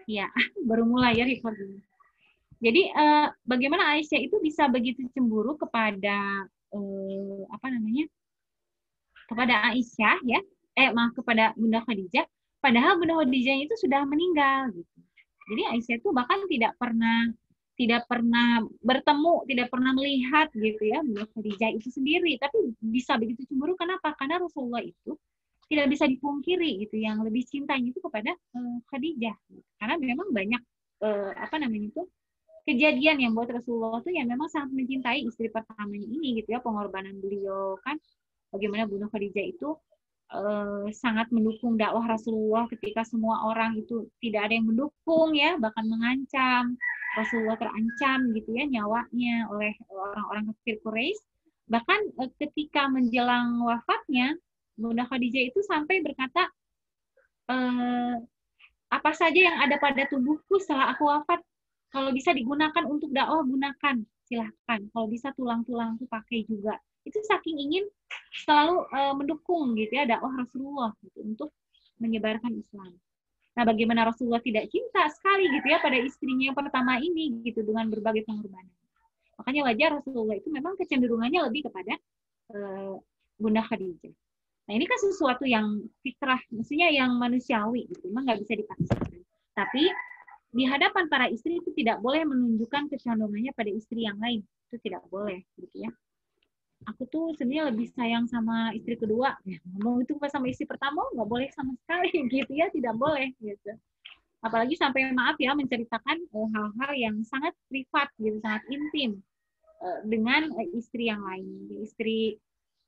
Ya, baru mulai ya recording. Jadi bagaimana Aisyah itu bisa begitu cemburu kepada apa namanya? Kepada Aisyah ya? Maaf, kepada Bunda Khadijah, padahal Bunda Khadijah itu sudah meninggal gitu. Jadi Aisyah itu bahkan tidak pernah bertemu, tidak pernah melihat gitu ya Bunda Khadijah itu sendiri, tapi bisa begitu cemburu. Kenapa? Karena Rasulullah itu tidak bisa dipungkiri gitu, yang lebih cintanya itu kepada Khadijah. Karena memang banyak apa namanya itu kejadian yang buat Rasulullah tuh yang memang sangat mencintai istri pertamanya ini gitu ya, pengorbanan beliau kan, bagaimana Bunda Khadijah itu sangat mendukung dakwah Rasulullah ketika semua orang itu tidak ada yang mendukung ya, bahkan mengancam. Rasulullah terancam gitu ya nyawanya oleh orang-orang kafir Quraisy. Bahkan ketika menjelang wafatnya, Bunda Khadijah itu sampai berkata, eh, apa saja yang ada pada tubuhku setelah aku wafat, kalau bisa digunakan untuk dakwah, gunakan, silahkan. Kalau bisa tulang-tulang itu pakai juga. Itu saking ingin selalu mendukung gitu ya dakwah Rasulullah gitu, untuk menyebarkan Islam. Nah, bagaimana Rasulullah tidak cinta sekali gitu ya pada istrinya yang pertama ini gitu, dengan berbagai pengorbanan. Makanya wajar Rasulullah itu memang kecenderungannya lebih kepada Bunda Khadijah. Nah, ini kan sesuatu yang fitrah, maksudnya yang manusiawi gitu, memang nggak bisa dipaksakan. Tapi di hadapan para istri itu tidak boleh menunjukkan kecondongannya pada istri yang lain, itu tidak boleh gitu ya. Aku tuh sebenarnya lebih sayang sama istri kedua, ya, ngomong itu pas sama istri pertama nggak boleh sama sekali gitu ya, tidak boleh gitu. Apalagi sampai maaf ya menceritakan hal-hal yang sangat privat gitu, sangat intim dengan istri yang lain. Istri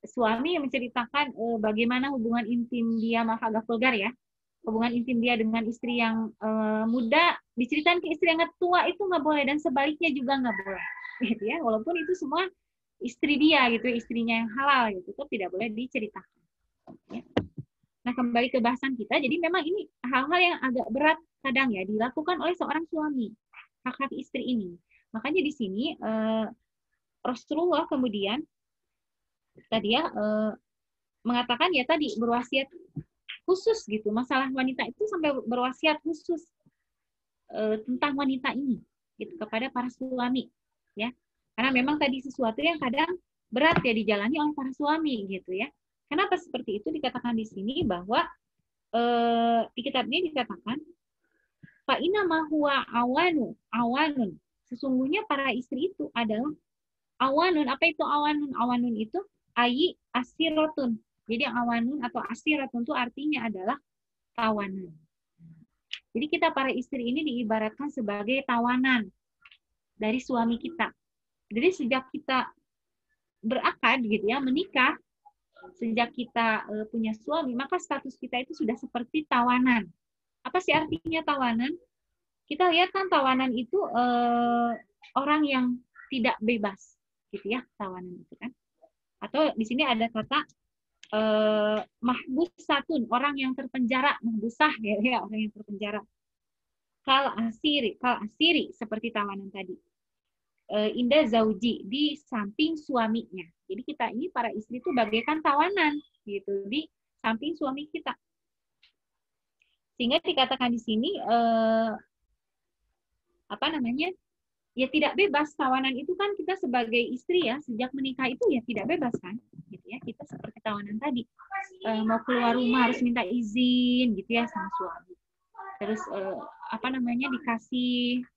suami yang menceritakan bagaimana hubungan intim dia, maaf agak vulgar ya, hubungan intim dia dengan istri yang muda, diceritain ke istri yang tua itu nggak boleh, dan sebaliknya juga nggak boleh gitu ya, walaupun itu semua istri dia gitu, istrinya yang halal gitu, itu tidak boleh diceritakan ya. Nah, kembali ke bahasan kita, jadi memang ini hal-hal yang agak berat kadang ya dilakukan oleh seorang suami, hak-hak istri ini. Makanya di sini Rasulullah kemudian tadi ya mengatakan ya tadi berwasiat khusus gitu, masalah wanita itu sampai berwasiat khusus tentang wanita ini gitu kepada para suami ya, karena memang tadi sesuatu yang kadang berat ya dijalani oleh para suami gitu ya. Kenapa seperti itu? Dikatakan di sini bahwa di kitab ini dikatakan fa inna ma huwa awanun, sesungguhnya para istri itu adalah awanun. Apa itu awanun? Awanun itu ayi asirotun. Jadi awanun atau asirotun itu artinya adalah tawanan. Jadi kita para istri ini diibaratkan sebagai tawanan dari suami kita. Jadi sejak kita berakad gitu ya, menikah, sejak kita punya suami, maka status kita itu sudah seperti tawanan. Apa sih artinya tawanan? Kita lihat kan tawanan itu orang yang tidak bebas gitu ya, tawanan itu kan. Atau di sini ada kata mahbusatun, orang yang terpenjara, mahbusah ya, orang yang terpenjara. Kal asiri seperti tawanan tadi. Indah zauji, di samping suaminya. Jadi kita ini para istri itu bagaikan tawanan gitu di samping suami kita. Sehingga dikatakan di sini apa namanya? Ya tidak bebas. Tawanan itu kan kita sebagai istri ya, sejak menikah itu ya tidak bebas kan, gitu ya. Kita seperti tawanan tadi, mau keluar rumah harus minta izin gitu ya sama suami. Terus apa namanya, dikasih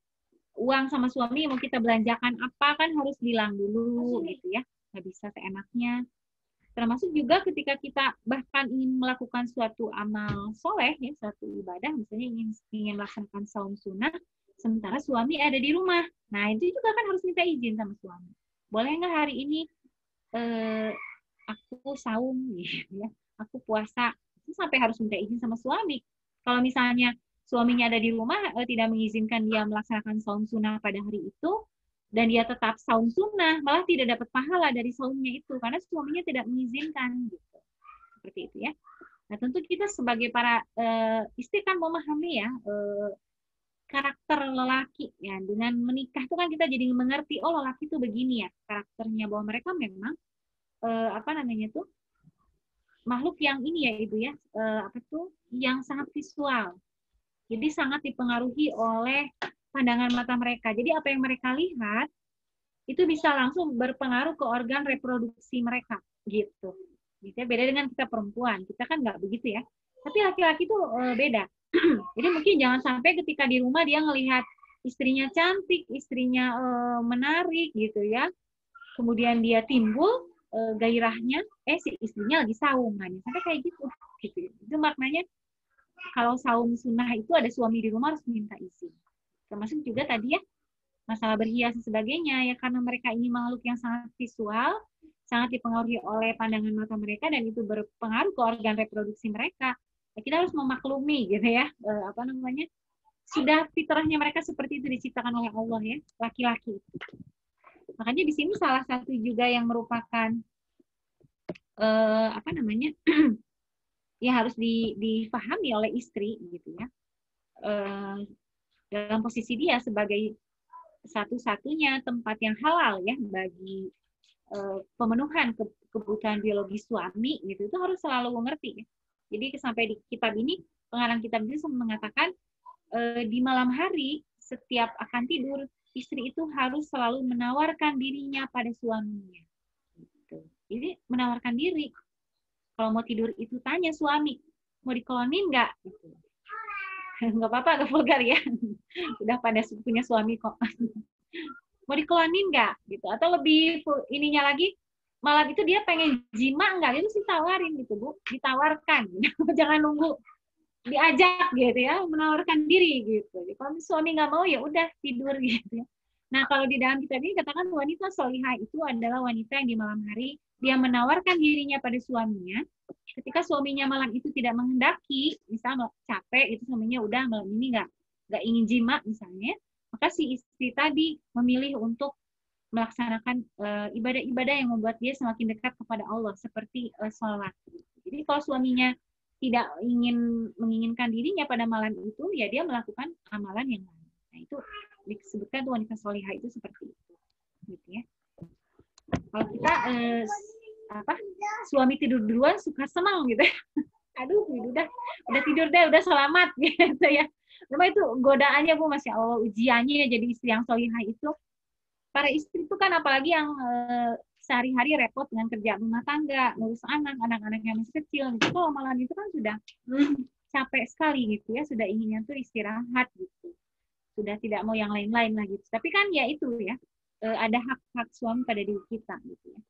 uang sama suami mau kita belanjakan apa kan harus bilang dulu gitu ya, nggak bisa seenaknya. Termasuk juga ketika kita bahkan ingin melakukan suatu amal soleh ya, suatu ibadah, misalnya ingin melaksanakan saum sunnah, sementara suami ada di rumah. Nah, itu juga kan harus minta izin sama suami. Boleh nggak hari ini aku saum gitu ya, aku puasa. Itu sampai harus minta izin sama suami. Kalau misalnya suaminya ada di rumah tidak mengizinkan dia melaksanakan saum sunnah pada hari itu, dan dia tetap saum sunnah, malah tidak dapat pahala dari saumnya itu karena suaminya tidak mengizinkan gitu. Seperti itu ya. Nah, tentu kita sebagai para istri kan memahami ya karakter lelaki ya, dengan menikah itu kan kita jadi mengerti, oh lelaki itu begini ya karakternya, bahwa mereka memang apa namanya tuh makhluk yang ini ya ibu ya, apa tuh yang sangat visual. Jadi sangat dipengaruhi oleh pandangan mata mereka. Jadi apa yang mereka lihat itu bisa langsung berpengaruh ke organ reproduksi mereka, gitu. Gitu ya. Beda dengan kita perempuan, kita kan nggak begitu ya. Tapi laki-laki itu beda. Jadi mungkin jangan sampai ketika di rumah dia ngelihat istrinya cantik, istrinya menarik gitu ya. Kemudian dia timbul gairahnya, si istrinya lagi saum, nah sampai kayak gitu. Itu maknanya kalau saum sunnah itu ada suami di rumah harus minta izin. Termasuk juga tadi ya masalah berhias dan sebagainya ya, karena mereka ini makhluk yang sangat visual, sangat dipengaruhi oleh pandangan mata mereka dan itu berpengaruh ke organ reproduksi mereka. Ya, kita harus memaklumi gitu ya, sudah fitrahnya mereka seperti itu diciptakan oleh Allah ya, laki-laki. Makanya di sini salah satu juga yang merupakan ya harus dipahami oleh istri gitu ya, dalam posisi dia sebagai satu-satunya tempat yang halal ya bagi pemenuhan kebutuhan biologi suami gitu, itu harus selalu mengerti ya. Jadi sampai di kitab ini, pengarang kitab ini mengatakan di malam hari setiap akan tidur, istri itu harus selalu menawarkan dirinya pada suaminya. Gitu. Jadi menawarkan diri. Kalau mau tidur itu tanya suami, mau dikolonin nggak? Gitu. Nggak apa-apa, nggak vulgar ya. Udah pada punya suami kok. Mau dikolonin nggak? Gitu. Atau lebih ininya lagi, malam itu dia pengen jima nggak? Itu sih tawarin gitu, Bu. Ditawarkan. Jangan nunggu diajak gitu ya, menawarkan diri gitu. Jadi, kalau suami nggak mau ya udah tidur gitu ya. Nah, kalau di dalam kitab ini katakan wanita solihah itu adalah wanita yang di malam hari dia menawarkan dirinya pada suaminya. Ketika suaminya malam itu tidak menghendaki, misalnya capek, itu suaminya udah malam ini nggak ingin jima misalnya, maka si istri tadi memilih untuk melaksanakan ibadah-ibadah yang membuat dia semakin dekat kepada Allah, seperti sholat. Jadi kalau suaminya tidak menginginkan dirinya pada malam itu, ya dia melakukan amalan yang lain. Nah itu disebutkan tuh wanita solihah itu seperti itu, gitu ya. Kalau kita suami tidur duluan suka senang gitu, aduh udah tidur deh, udah selamat gitu ya. Memang itu godaannya Bu, masya Allah, ujiannya jadi istri yang solihah itu. Para istri itu kan apalagi yang sehari-hari repot dengan kerja rumah tangga, ngurus anak-anak yang masih kecil, gitu. Kalau malam itu kan sudah capek sekali gitu ya, sudah inginnya tuh istirahat gitu, sudah tidak mau yang lain-lain lagi. Tapi kan ya itu ya, ada hak-hak suami pada diri kita gitu ya.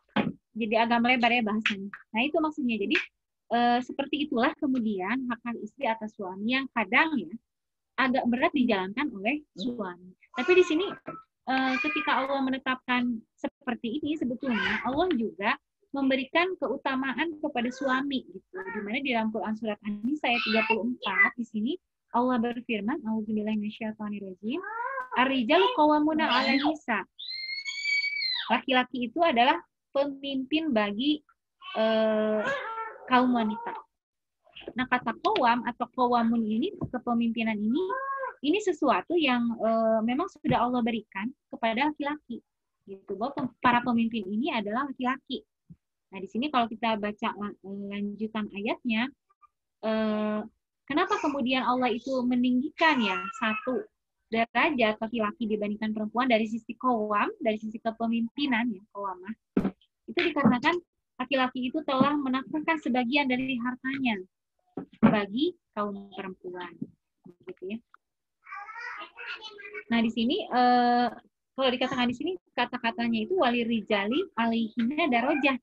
Jadi agak melebar ya bahasanya. Nah itu maksudnya. Jadi seperti itulah kemudian hak-hak istri atas suami yang kadang ya agak berat dijalankan oleh suami. Tapi di sini ketika Allah menetapkan seperti ini, sebetulnya Allah juga memberikan keutamaan kepada suami gitu. Di mana di dalam Quran surat An-Nisa ayat 34 di sini Allah berfirman, A'udzubillahi minasyaitonirrajim, ar-rijalu qawwamuna 'alan nisa. Laki-laki itu adalah pemimpin bagi kaum wanita. Nah, kata qawwam atau qawwamun ini, kepemimpinan ini sesuatu yang memang sudah Allah berikan kepada laki-laki. Gitu. Bahwa para pemimpin ini adalah laki-laki. Nah, di sini kalau kita baca lanjutan ayatnya, kenapa kemudian Allah itu meninggikan ya satu derajat laki-laki dibandingkan perempuan dari sisi qawwam, dari sisi kepemimpinan ya, qawwamah. Itu dikarenakan laki-laki itu telah menafkahkan sebagian dari hartanya bagi kaum perempuan. Gitu ya. Nah, di sini kalau dikatakan di sini kata-katanya itu walirijali alaihinna darajah.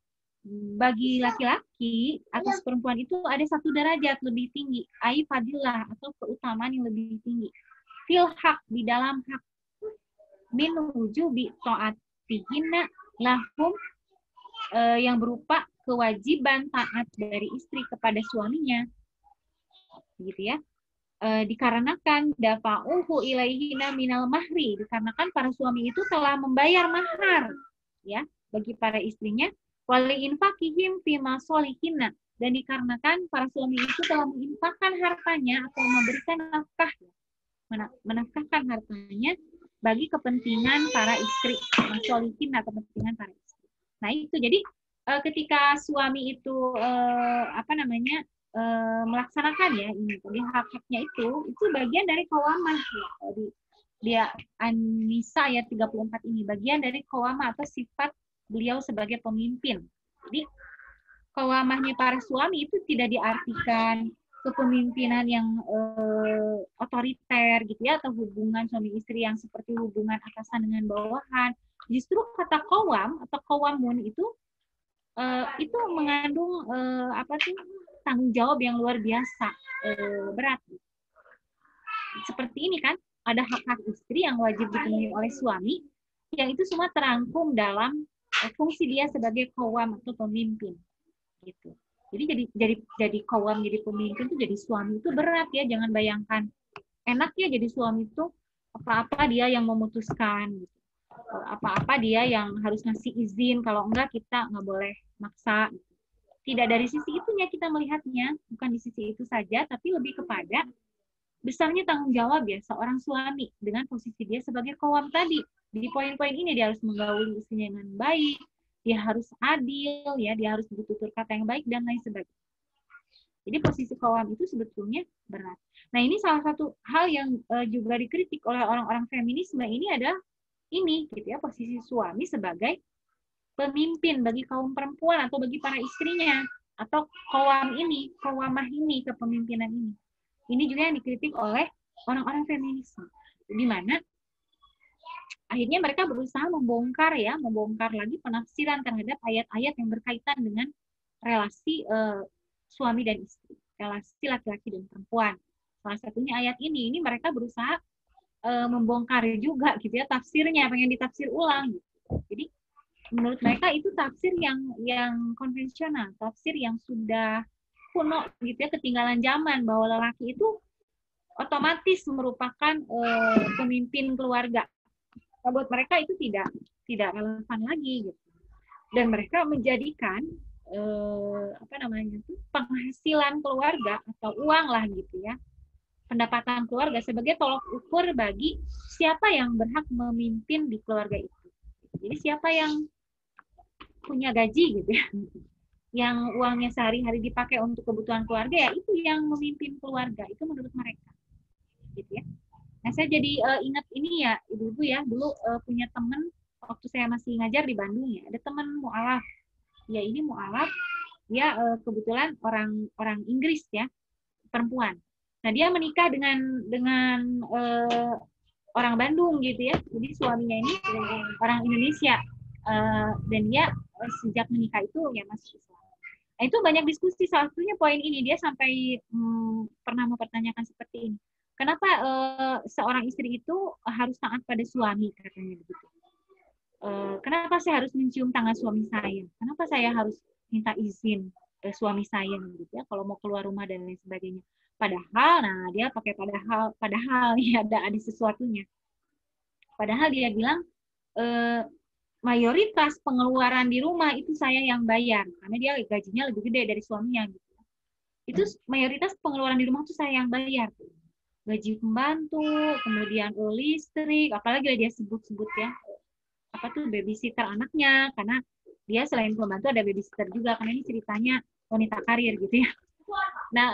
Bagi laki-laki atas perempuan itu ada satu derajat lebih tinggi, ai fadilah atau keutamaan yang lebih tinggi. Fil hak, di dalam hak, min wujubi taatihinna lahum, yang berupa kewajiban taat dari istri kepada suaminya. Gitu ya. Dikarenakan dafa'uhu ilaihina minal mahri, dikarenakan para suami itu telah membayar mahar ya bagi para istrinya, wali infakihim fima solihinna, dan dikarenakan para suami itu telah menginfakkan hartanya atau memberikan nafkah, menafkahkan hartanya bagi kepentingan para istri, solihinna, kepentingan para istri. Nah itu jadi ketika suami itu melaksanakan ya ini tadi hak-haknya itu bagian dari qawamah ya. Dia An-Nisa ayat 34 ini bagian dari qawamah atau sifat beliau sebagai pemimpin. Jadi qawamahnya para suami itu tidak diartikan kepemimpinan yang otoriter gitu ya, atau hubungan suami istri yang seperti hubungan atasan dengan bawahan. Justru kata qawam atau qawamun itu mengandung tanggung jawab yang luar biasa berat. Seperti ini kan, ada hak-hak istri yang wajib dipenuhi oleh suami, yang itu semua terangkum dalam fungsi dia sebagai qawam atau pemimpin. Gitu. Jadi qawam, jadi pemimpin itu jadi suami itu berat ya, jangan bayangkan enak ya jadi suami itu apa-apa dia yang memutuskan gitu. Apa-apa dia yang harus ngasih izin, kalau enggak kita nggak boleh maksa. Tidak dari sisi itunya kita melihatnya, bukan di sisi itu saja, tapi lebih kepada besarnya tanggung jawab ya seorang suami dengan posisi dia sebagai qawam tadi. Di poin-poin ini dia harus menggauli istrinya dengan baik, dia harus adil, ya, dia harus bertutur kata yang baik dan lain sebagainya. Jadi posisi qawam itu sebetulnya berat. Nah ini salah satu hal yang juga dikritik oleh orang-orang feminisme ini adalah ini, gitu ya, posisi suami sebagai pemimpin bagi kaum perempuan atau bagi para istrinya, atau qawam ini, qawamah ini, kepemimpinan ini. Ini juga yang dikritik oleh orang-orang feminisme, di mana akhirnya mereka berusaha membongkar lagi penafsiran terhadap ayat-ayat yang berkaitan dengan relasi suami dan istri, relasi laki-laki dan perempuan. Salah satunya ayat ini mereka berusaha membongkar juga gitu ya tafsirnya, pengen ditafsir ulang gitu. Jadi menurut mereka itu tafsir yang konvensional, tafsir yang sudah kuno gitu ya, ketinggalan zaman, bahwa lelaki itu otomatis merupakan pemimpin keluarga. Nah, buat mereka itu tidak relevan lagi gitu. Dan mereka menjadikan penghasilan keluarga atau uang lah gitu ya, pendapatan keluarga sebagai tolok ukur bagi siapa yang berhak memimpin di keluarga itu. Jadi siapa yang punya gaji gitu ya, yang uangnya sehari-hari dipakai untuk kebutuhan keluarga, ya itu yang memimpin keluarga, itu menurut mereka gitu ya. Nah saya jadi ingat ini ya ibu-ibu ya, dulu punya teman waktu saya masih ngajar di Bandung ya, ada teman mu'alaf ya, ini mu'alaf dia kebetulan orang Inggris ya, perempuan. Nah dia menikah dengan orang Bandung gitu ya, jadi suaminya ini orang Indonesia, dan dia sejak menikah itu ya masih Islam. Nah itu banyak diskusi, salah satunya poin ini, dia sampai pernah mempertanyakan seperti ini, kenapa seorang istri itu harus taat pada suami, katanya begitu. Kenapa saya harus mencium tangan suami saya, kenapa saya harus minta izin suami saya gitu ya kalau mau keluar rumah dan lain sebagainya. Padahal, nah dia pakai padahal ya ada sesuatunya. Padahal dia bilang mayoritas pengeluaran di rumah itu saya yang bayar, karena dia gajinya lebih gede dari suaminya gitu. Itu mayoritas pengeluaran di rumah itu saya yang bayar. Gaji pembantu, kemudian listrik, apalagi dia sebut-sebut ya, babysitter anaknya, karena dia selain pembantu ada babysitter juga, karena ini ceritanya wanita karir gitu ya. Nah,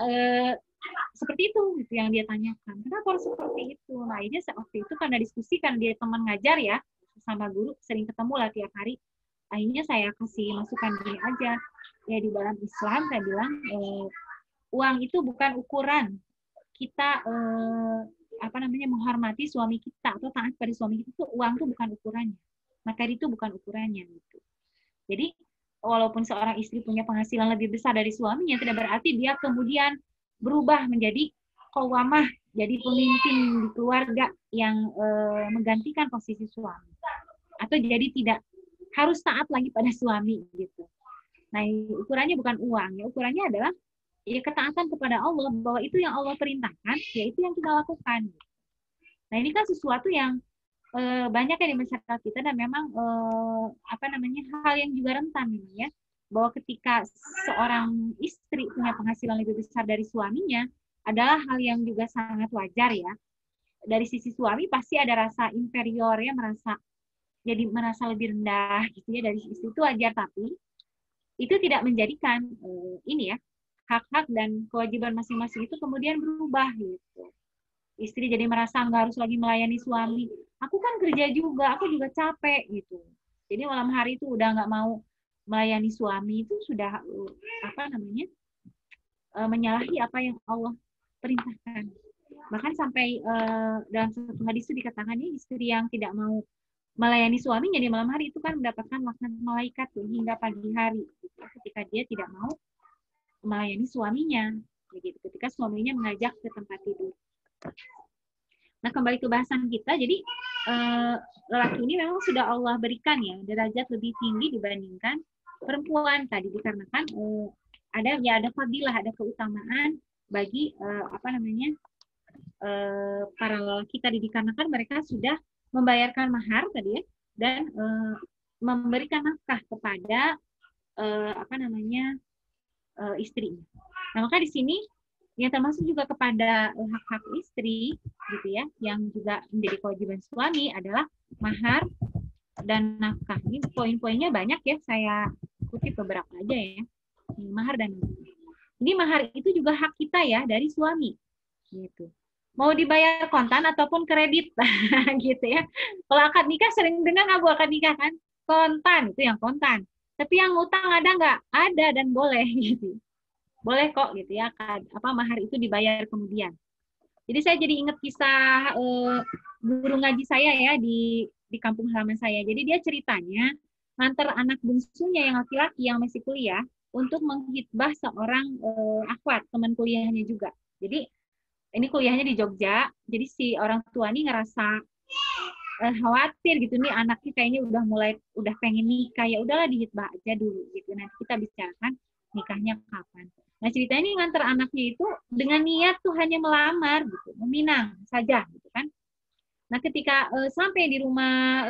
seperti itu gitu yang dia tanyakan. Kenapa harus seperti itu? Nah, ini waktu itu karena diskusi, kan dia teman ngajar ya, sama guru, sering ketemu lah tiap hari. Akhirnya saya kasih masukan gini aja. Ya di dalam Islam saya bilang uang itu bukan ukuran kita menghormati suami kita atau taat pada suami kita, itu uang itu bukan ukurannya. Materi itu bukan ukurannya gitu. Jadi walaupun seorang istri punya penghasilan lebih besar dari suaminya, tidak berarti dia kemudian berubah menjadi qawamah, jadi pemimpin di keluarga yang menggantikan posisi suami, atau jadi tidak harus taat lagi pada suami gitu. Nah, ukurannya bukan uang, ya ukurannya adalah ya ketaatan kepada Allah, bahwa itu yang Allah perintahkan, ya itu yang kita lakukan. Nah, ini kan sesuatu yang banyak ya di masyarakat kita, dan memang hal yang juga rentan ini ya, bahwa ketika seorang istri punya penghasilan lebih besar dari suaminya adalah hal yang juga sangat wajar ya. Dari sisi suami pasti ada rasa inferior ya, merasa lebih rendah gitu ya, dari sisi itu wajar, tapi itu tidak menjadikan ini ya hak-hak dan kewajiban masing-masing itu kemudian berubah gitu. Istri jadi merasa nggak harus lagi melayani suami. Aku kan kerja juga, aku juga capek gitu. Jadi malam hari itu udah nggak mau melayani suami itu sudah menyalahi apa yang Allah perintahkan. Bahkan sampai dalam satu hadis itu dikatakan istri yang tidak mau melayani suaminya di malam hari itu kan mendapatkan laknat malaikat hingga pagi hari gitu, ketika dia tidak mau melayani suaminya begitu, ketika suaminya mengajak ke tempat tidur. Nah, kembali ke bahasan kita, jadi lelaki ini memang sudah Allah berikan ya derajat lebih tinggi dibandingkan perempuan tadi, dikarenakan ada fadilah, ada keutamaan bagi para lelaki tadi, dikarenakan mereka sudah membayarkan mahar tadi ya, dan memberikan nafkah kepada istrinya. Nah, maka di sini ya termasuk juga kepada hak-hak istri gitu ya, yang juga menjadi kewajiban suami adalah mahar dan nafkah. Ini poin-poinnya banyak ya, saya kutip beberapa aja ya. Mahar dan nafkah. Ini mahar itu juga hak kita ya dari suami gitu. Mau dibayar kontan ataupun kredit gitu ya. Kalau akad nikah sering dengar nggak Bu, akad nikah kan kontan, itu yang kontan. Tapi yang utang ada nggak? Ada dan boleh gitu. Boleh kok gitu ya, mahar itu dibayar kemudian. Jadi saya jadi ingat kisah guru ngaji saya ya di kampung halaman saya. Jadi dia ceritanya nganter anak bungsunya yang laki-laki yang masih kuliah untuk menghitbah seorang akhwat teman kuliahnya juga. Jadi ini kuliahnya di Jogja, jadi si orang tua ini ngerasa khawatir gitu nih, anaknya kayaknya udah pengen nikah, ya udahlah dihitbah aja dulu gitu, nanti kita bicarakan nikahnya kapan. Nah, ceritanya ini nganter anaknya itu dengan niat tuh hanya melamar gitu, meminang saja gitu kan. Nah, ketika sampai di rumah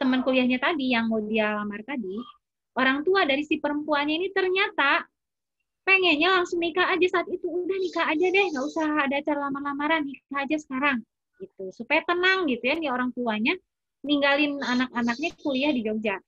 teman kuliahnya tadi yang mau dia lamar tadi, orang tua dari si perempuannya ini ternyata pengennya langsung nikah aja saat itu, udah nikah aja deh, nggak usah ada acara lamar-lamaran, nikah aja sekarang gitu, supaya tenang gitu ya nih orang tuanya, ninggalin anak-anaknya kuliah di Jogja.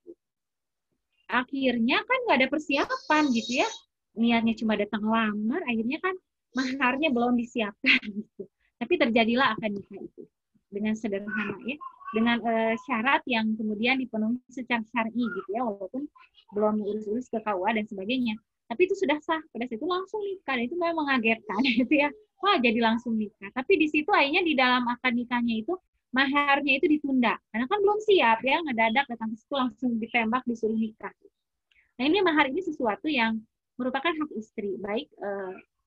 Akhirnya kan nggak ada persiapan gitu ya, niatnya cuma datang lamar, akhirnya kan maharnya belum disiapkan gitu. Tapi terjadilah akad nikah itu dengan sederhana ya, dengan syarat yang kemudian dipenuhi secara syar'i gitu ya, walaupun belum urus-urus ke KUA dan sebagainya. Tapi itu sudah sah, pada saat itu langsung nikah, dan itu memang mengagetkan gitu ya. Wah, jadi langsung nikah. Tapi di situ akhirnya di dalam akad nikahnya itu maharnya itu ditunda. Karena kan belum siap ya, ngedadak datang ke situ langsung ditembak disuruh nikah. Nah, ini mahar ini sesuatu yang merupakan hak istri, baik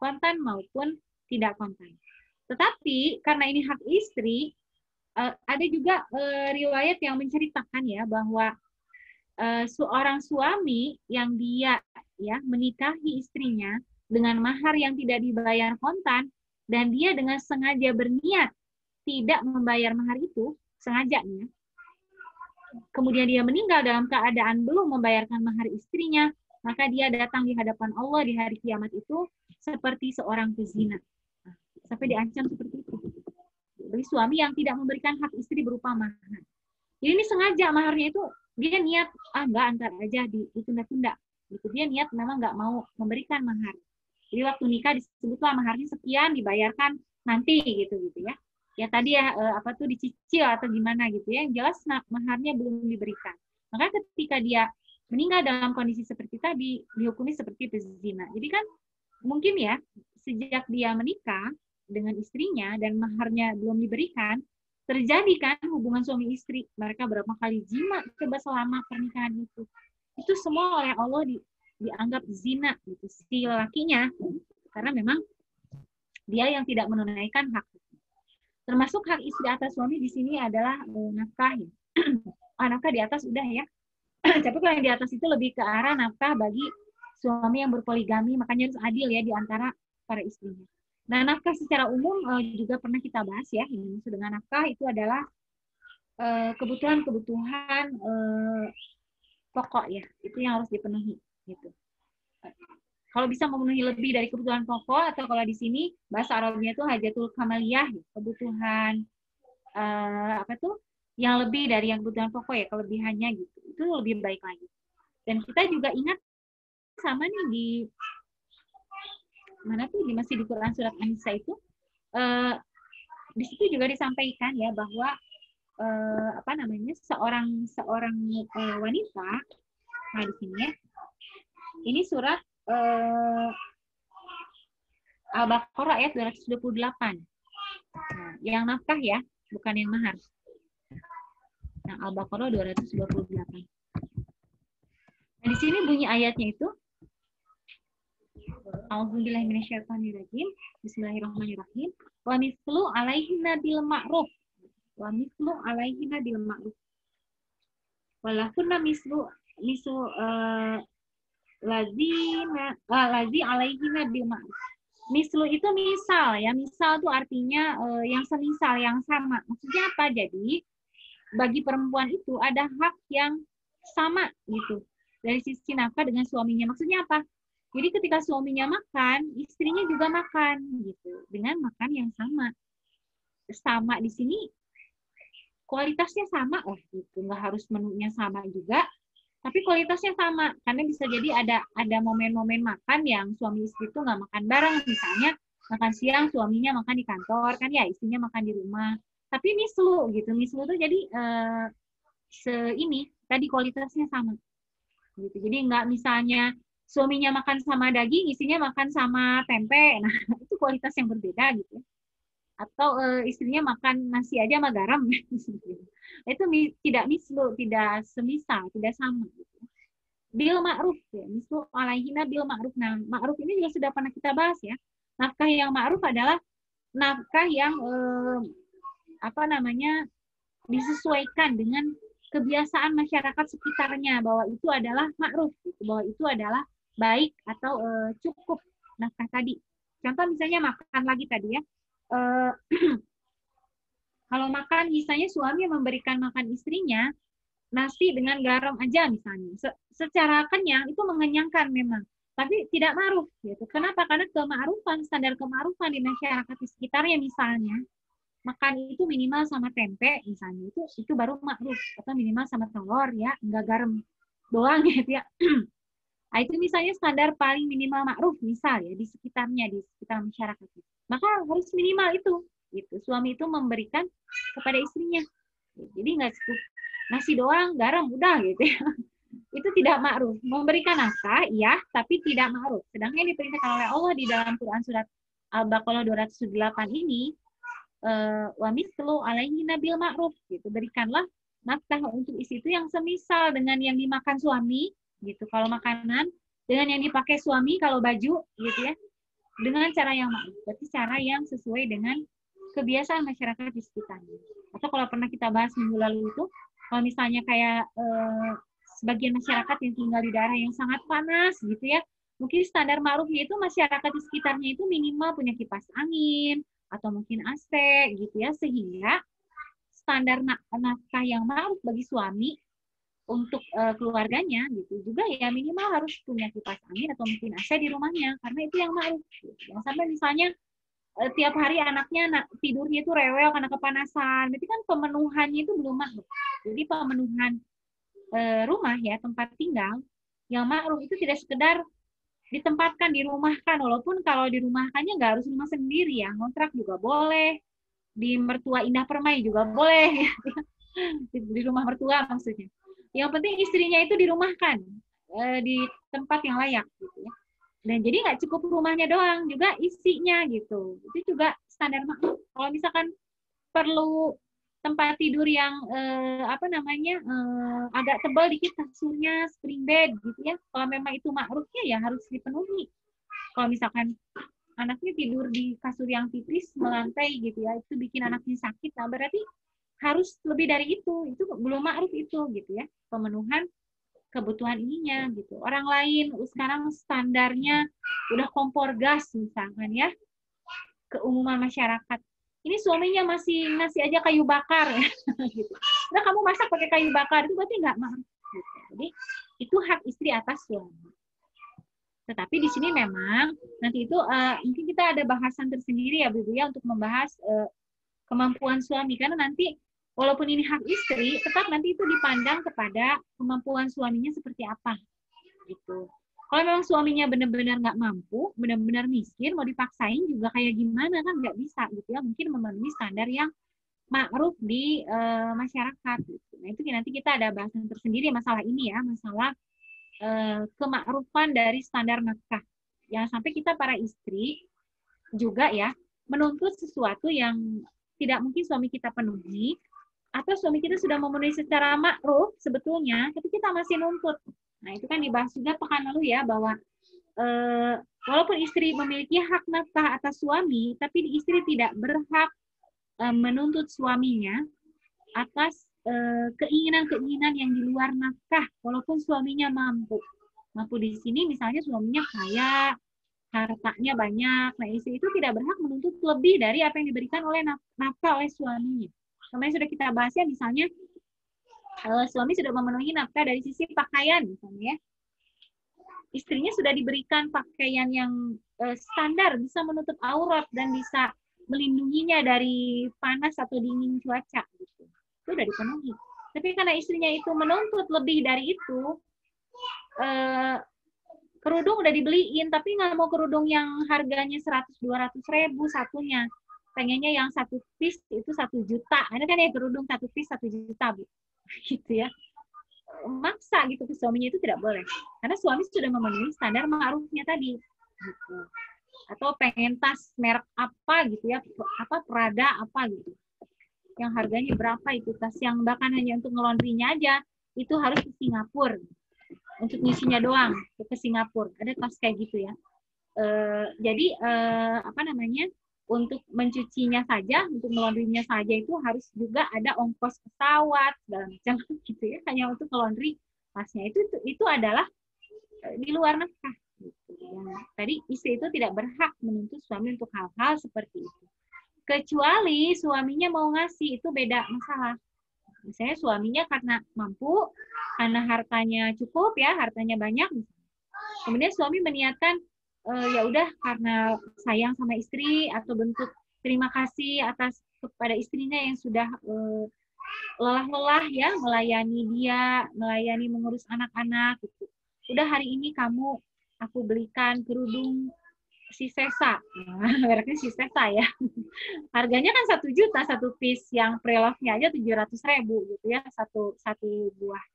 kontan maupun tidak kontan. Tetapi karena ini hak istri, ada juga riwayat yang menceritakan ya bahwa seorang suami yang dia ya menikahi istrinya dengan mahar yang tidak dibayar kontan, dan dia dengan sengaja berniat tidak membayar mahar itu, sengajanya, kemudian dia meninggal dalam keadaan belum membayarkan mahar istrinya, maka dia datang di hadapan Allah di hari kiamat itu seperti seorang pezina. Sampai diancam seperti itu. Bagi suami yang tidak memberikan hak istri berupa mahar. Jadi ini sengaja maharnya itu dia niat enggak, antar aja ditunda-tunda. Gitu, dia niat memang nggak mau memberikan mahar. Jadi waktu nikah disebutlah maharnya sekian, dibayarkan nanti gitu ya. Ya tadi ya dicicil atau gimana gitu ya. Yang jelas maharnya belum diberikan. Maka ketika dia meninggal dalam kondisi seperti tadi, dihukumi seperti pezina. Jadi kan mungkin ya sejak dia menikah dengan istrinya dan maharnya belum diberikan, terjadi kan hubungan suami istri, mereka berapa kali jima coba selama pernikahan itu semua oleh Allah dianggap zina gitu si lakinya, karena memang dia yang tidak menunaikan hak. Termasuk hak istri atas suami di sini adalah nafkah ya. Nafkah di atas udah ya. Tapi kalau yang di atas itu lebih ke arah nafkah bagi suami yang berpoligami, makanya harus adil ya di antara para istrinya. Nah, nafkah secara umum juga pernah kita bahas ya. Yang maksud dengan nafkah itu adalah kebutuhan-kebutuhan pokok ya, itu yang harus dipenuhi gitu. Kalau bisa memenuhi lebih dari kebutuhan pokok, atau kalau di sini bahasa Arabnya itu hajatul kamaliyah, kebutuhan yang lebih dari yang kebutuhan pokok ya, kelebihannya gitu, itu lebih baik lagi. Dan kita juga ingat sama nih mana tuh masih di Quran surat An-Nisa itu di situ juga disampaikan ya bahwa apa namanya seorang wanita. Nah di sini ya, ini surat Al-Baqarah ayat 228. Nah, yang nafkah ya, bukan yang mahar. Nah, Al-Baqarah 228. Nah, di sini bunyi ayatnya itu A'udzubillahi minasyaitonirrajim. Bismillahirrahmanirrahim. Wa mithlu alaihinna bil ma'ruf. Wa mithlu alaihinna bil ma'ruf. Walakunna mislu lazi alaihinna bil ma'ruf. Mislu itu misal ya. Misal itu artinya yang semisal, yang sama. Maksudnya apa? Jadi bagi perempuan itu ada hak yang sama gitu dari sisi nafkah dengan suaminya. Maksudnya apa? Jadi ketika suaminya makan, istrinya juga makan gitu dengan makan yang sama. Sama di sini kualitasnya sama lah gitu, nggak harus menunya sama juga, tapi kualitasnya sama karena bisa jadi ada momen-momen makan yang suami istri itu nggak makan bareng, misalnya makan siang suaminya makan di kantor kan ya, istrinya makan di rumah. Tapi mislu gitu, mislu itu jadi ini tadi kualitasnya sama gitu. Jadi nggak misalnya suaminya makan sama daging, istrinya makan sama tempe, nah itu kualitas yang berbeda gitu. Atau istrinya makan nasi aja sama garam, itu tidak mislu, tidak semisal, tidak sama gitu. Bil ma'ruf ya, mislu alaihina bil ma'ruf. Nah, ma'ruf ini juga sudah pernah kita bahas ya. Nafkah yang ma'ruf adalah nafkah yang apa namanya disesuaikan dengan kebiasaan masyarakat sekitarnya, bahwa itu adalah ma'ruf, gitu. Bahwa itu adalah baik atau cukup nafkah tadi. Contoh misalnya makan lagi tadi ya. Kalau makan misalnya suami memberikan makan istrinya nasi dengan garam aja misalnya, secara kenyang itu mengenyangkan memang, tapi tidak ma'ruf gitu. Kenapa? Karena kema'rufan, standar kema'rufan di masyarakat di sekitarnya misalnya makan itu minimal sama tempe misalnya, itu baru ma'ruf, atau minimal sama telur ya, enggak garam doang gitu ya. Nah, itu misalnya standar paling minimal ma'ruf misal ya di sekitarnya, di sekitar masyarakat. Maka harus minimal itu. Gitu. Suami itu memberikan kepada istrinya. Jadi nggak cukup nasi doang, garam udah gitu ya. Itu tidak ma'ruf. Memberikan nafkah iya, tapi tidak ma'ruf. Sedangkan yang diperintahkan oleh Allah di dalam Quran surat Al-Baqarah 208 ini, wa mithlu alaihina bil ma'ruf gitu. Berikanlah nafkah untuk istri itu yang semisal dengan yang dimakan suami gitu. Kalau makanan dengan yang dipakai suami, kalau baju gitu ya. Dengan cara yang ma'ruf, berarti cara yang sesuai dengan kebiasaan masyarakat di sekitarnya. Atau kalau pernah kita bahas minggu lalu itu, kalau misalnya kayak sebagian masyarakat yang tinggal di daerah yang sangat panas gitu ya, mungkin standar ma'rufnya itu masyarakat di sekitarnya itu minimal punya kipas angin atau mungkin AC gitu ya, sehingga standar nafkah yang ma'ruf bagi suami untuk keluarganya gitu juga ya minimal harus punya kipas angin atau mungkin AC di rumahnya, karena itu yang ma'ruf. Gitu. Jangan sampai misalnya tiap hari anaknya tidurnya itu rewel karena kepanasan, berarti kan pemenuhannya itu belum ma'ruf. Jadi pemenuhan rumah ya, tempat tinggal yang ma'ruf itu tidak sekedar ditempatkan, dirumahkan, walaupun kalau dirumahkannya nggak harus rumah sendiri ya, ngontrak juga boleh, di mertua indah permai juga boleh, di rumah mertua maksudnya. Yang penting istrinya itu dirumahkan di tempat yang layak gitu ya. Dan jadi nggak cukup rumahnya doang, juga isinya gitu. Itu juga standar ma'ruf. Kalau misalkan perlu tempat tidur yang agak tebal dikit kasurnya, spring bed gitu ya. Kalau memang itu ma'rufnya ya harus dipenuhi. Kalau misalkan anaknya tidur di kasur yang tipis melantai gitu ya, itu bikin anaknya sakit, nah berarti harus lebih dari itu belum ma'ruf itu gitu ya, pemenuhan kebutuhan ininya gitu. Orang lain sekarang standarnya udah kompor gas misalkan ya, keumuman masyarakat. Ini suaminya masih ngasih aja kayu bakar gitu. Nah kamu masak pakai kayu bakar itu berarti nggak ma'ruf. Gitu. Jadi itu hak istri atas suami. Tetapi di sini memang nanti itu mungkin kita ada bahasan tersendiri ya Bu ya untuk membahas kemampuan suami, karena nanti walaupun ini hak istri, tetap nanti itu dipandang kepada kemampuan suaminya seperti apa, gitu. Kalau memang suaminya benar-benar nggak mampu, benar-benar miskin, mau dipaksain juga kayak gimana kan nggak bisa gitu ya. Mungkin memenuhi standar yang ma'ruf di masyarakat. Gitu. Nah itu nanti kita ada bahasan tersendiri masalah ini ya, masalah kemakrupan dari standar nafkah. Jangan sampai kita para istri juga ya menuntut sesuatu yang tidak mungkin suami kita penuhi, atau suami kita sudah memenuhi secara ma'ruf sebetulnya, tapi kita masih nuntut. Nah itu kan dibahas juga pekan lalu ya, bahwa walaupun istri memiliki hak nafkah atas suami, tapi istri tidak berhak menuntut suaminya atas keinginan-keinginan yang di luar nafkah, walaupun suaminya mampu. Mampu di sini misalnya suaminya kaya, hartanya banyak, nah istri itu tidak berhak menuntut lebih dari apa yang diberikan oleh nafkah oleh suaminya. Kemarin sudah kita bahas ya, misalnya suami sudah memenuhi nafkah dari sisi pakaian misalnya ya. Istrinya sudah diberikan pakaian yang standar, bisa menutup aurat dan bisa melindunginya dari panas atau dingin cuaca gitu. Itu udah dipenuhi. Tapi karena istrinya itu menuntut lebih dari itu, kerudung udah dibeliin, tapi nggak mau kerudung yang harganya 100-200 ribu satunya. Pengennya yang satu piece itu 1 juta. Ada kan ya kerudung 1 piece 1 juta, Bu. Gitu ya. Maksa gitu ke suaminya itu tidak boleh. Karena suami sudah memenuhi standar ma'rufnya tadi. Gitu. Atau pengen tas merek apa gitu ya, apa Prada apa gitu. Yang harganya berapa itu tas, yang bahkan hanya untuk ngelondrinya aja itu harus ke Singapura. Untuk ngisinya doang ke Singapura. Ada tas kayak gitu ya. Jadi apa namanya? Untuk mencucinya saja, untuk melondrinya saja itu harus juga ada ongkos pesawat segala macam gitu ya. Hanya untuk melondri tasnya itu adalah di luar nafkah. Gitu. Tadi istri itu tidak berhak menuntut suami untuk hal-hal seperti itu. Kecuali suaminya mau ngasih, itu beda masalah. Misalnya suaminya karena mampu, karena hartanya cukup ya, hartanya banyak. Kemudian suami meniatkan ya udah karena sayang sama istri atau bentuk terima kasih atas kepada istrinya yang sudah lelah-lelah ya melayani dia, melayani mengurus anak-anak gitu. Udah hari ini aku belikan kerudung si Sesa, mereknya si Sesa ya. Harganya kan 1 juta satu piece, yang pre-love-nya aja 700.000 gitu ya, satu buah.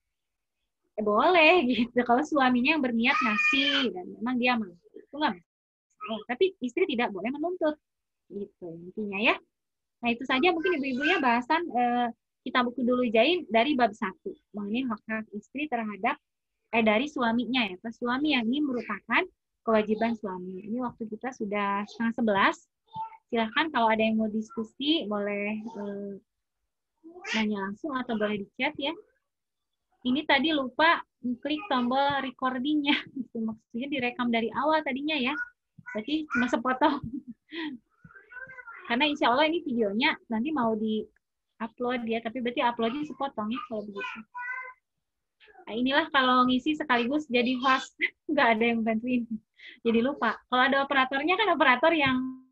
Boleh gitu kalau suaminya yang berniat ngasih dan memang dia mau, itu nggak masalah. Tapi istri tidak boleh menuntut gitu intinya ya. Nah itu saja mungkin ibu-ibu ya bahasan kita buku dulu Jain dari bab 1 mengenai hak istri terhadap dari suaminya ya, suami yang ini merupakan kewajiban suami. Ini waktu kita sudah 10:30. Silahkan kalau ada yang mau diskusi boleh nanya langsung atau boleh di chat ya. Ini tadi lupa klik tombol recordingnya. Maksudnya direkam dari awal tadinya ya. Berarti cuma sepotong. Karena insya Allah ini videonya nanti mau di-upload ya. Tapi berarti uploadnya sepotong ya kalau begitu. Nah, inilah kalau ngisi sekaligus jadi host. Nggak ada yang bantuin. Jadi lupa. Kalau ada operatornya kan operator yang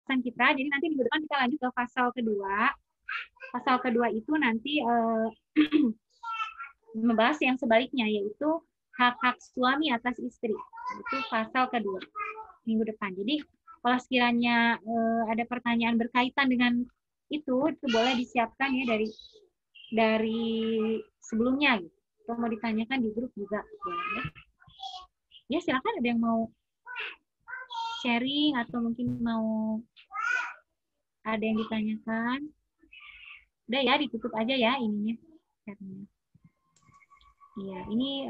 kita, jadi nanti minggu depan kita lanjut ke pasal kedua. Pasal kedua itu nanti membahas yang sebaliknya, yaitu hak-hak suami atas istri. Itu pasal kedua minggu depan. Jadi kalau sekiranya ada pertanyaan berkaitan dengan itu boleh disiapkan ya dari sebelumnya. Gitu. Atau mau ditanyakan di grup juga boleh ya. Ya silakan, ada yang mau sharing atau mungkin mau ada yang ditanyakan. Udah ya, ditutup aja ya ininya. Iya, ini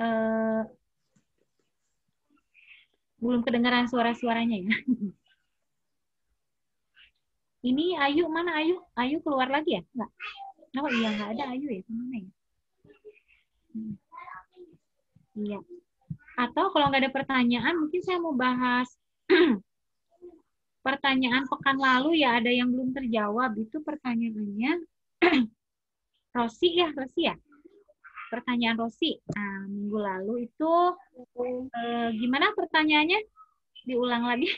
belum kedengaran suara-suaranya ya. Ini Ayu, mana Ayu? Ayu keluar lagi ya? Enggak. Oh iya, nggak ada Ayu ya. Mana ya? Iya. Atau kalau nggak ada pertanyaan, mungkin saya mau bahas pertanyaan pekan lalu ya, ada yang belum terjawab. Itu pertanyaannya Rosi ya. Pertanyaan Rosi. Nah, minggu lalu itu gimana pertanyaannya? Diulang lagi.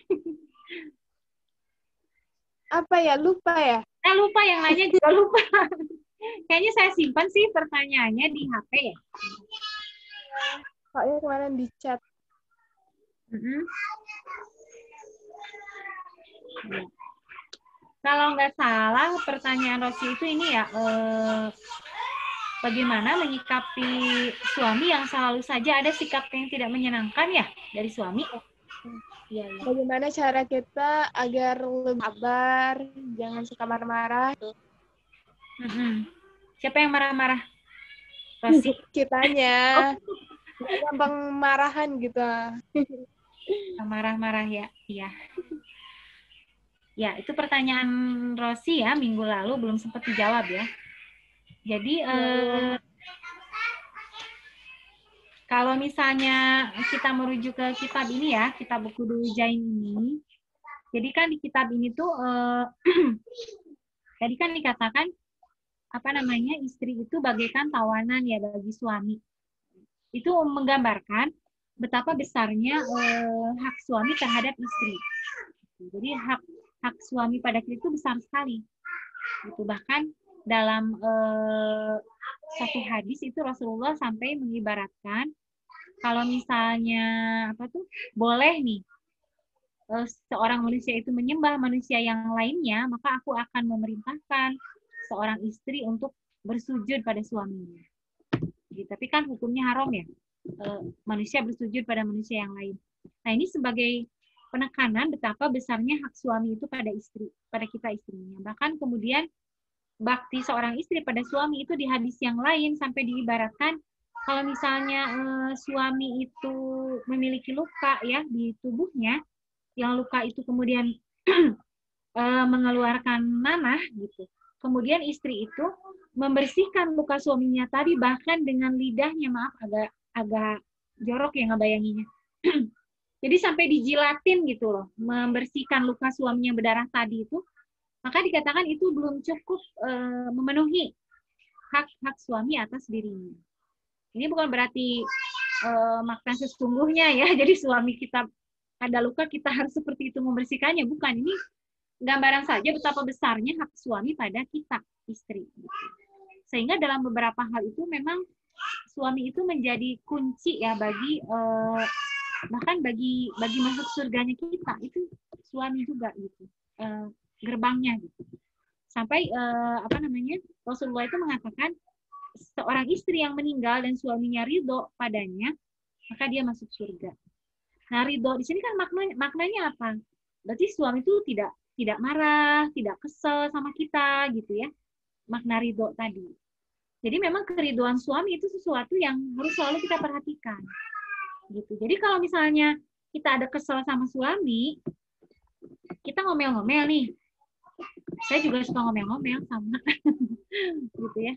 Apa ya? Lupa ya? Lupa, yang lainnya juga lupa. Kayaknya saya simpan sih pertanyaannya di HP ya. Kayaknya kemarin di chat. Mm-mm. Ya. Kalau nggak salah pertanyaan Rosi itu ini ya, bagaimana menyikapi suami yang selalu saja ada sikap yang tidak menyenangkan ya dari suami? Iya, iya. Bagaimana cara kita agar lebih sabar, jangan suka marah-marah. Mm-mm. Siapa yang marah-marah? Rosi. Kitanya gampang marahan gitu. Marah-marah ya. Iya. Ya, itu pertanyaan Rosi ya, minggu lalu belum sempat dijawab ya. Jadi, kalau misalnya kita merujuk ke kitab ini ya, kitab buku Jain ini, jadi kan di kitab ini tuh, tadi kan dikatakan, apa namanya, istri itu bagaikan tawanan ya bagi suami. Itu menggambarkan betapa besarnya hak suami terhadap istri. Jadi hak suami pada kita itu besar sekali. Gitu. Bahkan dalam satu hadis itu Rasulullah sampai mengibaratkan kalau misalnya apa tuh boleh nih seorang manusia itu menyembah manusia yang lainnya, maka aku akan memerintahkan seorang istri untuk bersujud pada suaminya. Jadi, tapi kan hukumnya haram ya, manusia bersujud pada manusia yang lain. Nah ini sebagai penekanan betapa besarnya hak suami itu pada istri, pada kita istrinya. Bahkan kemudian bakti seorang istri pada suami itu di hadis yang lain sampai diibaratkan kalau misalnya suami itu memiliki luka ya di tubuhnya, yang luka itu kemudian mengeluarkan nanah gitu. Kemudian istri itu membersihkan luka suaminya tadi bahkan dengan lidahnya, maaf agak jorok ya ngebayanginya. Jadi sampai dijilatin gitu loh, membersihkan luka suaminya yang berdarah tadi itu, maka dikatakan itu belum cukup memenuhi hak suami atas dirinya. Ini bukan berarti makna sesungguhnya ya, jadi suami kita ada luka kita harus seperti itu membersihkannya, bukan. Ini gambaran saja betapa besarnya hak suami pada kita istri. Sehingga dalam beberapa hal itu memang suami itu menjadi kunci ya bagi bahkan bagi masuk surganya kita itu suami juga gitu, gerbangnya gitu. Sampai apa namanya, Rasulullah itu mengatakan seorang istri yang meninggal dan suaminya ridho padanya, maka dia masuk surga. Nah, ridho di sini kan maknanya apa? Berarti suami itu tidak marah, tidak kesel sama kita gitu ya. Makna ridho tadi. Jadi memang keriduan suami itu sesuatu yang harus selalu kita perhatikan. Gitu. Jadi kalau misalnya kita ada kesel sama suami, kita ngomel-ngomel nih. Saya juga suka ngomel-ngomel sama gitu ya.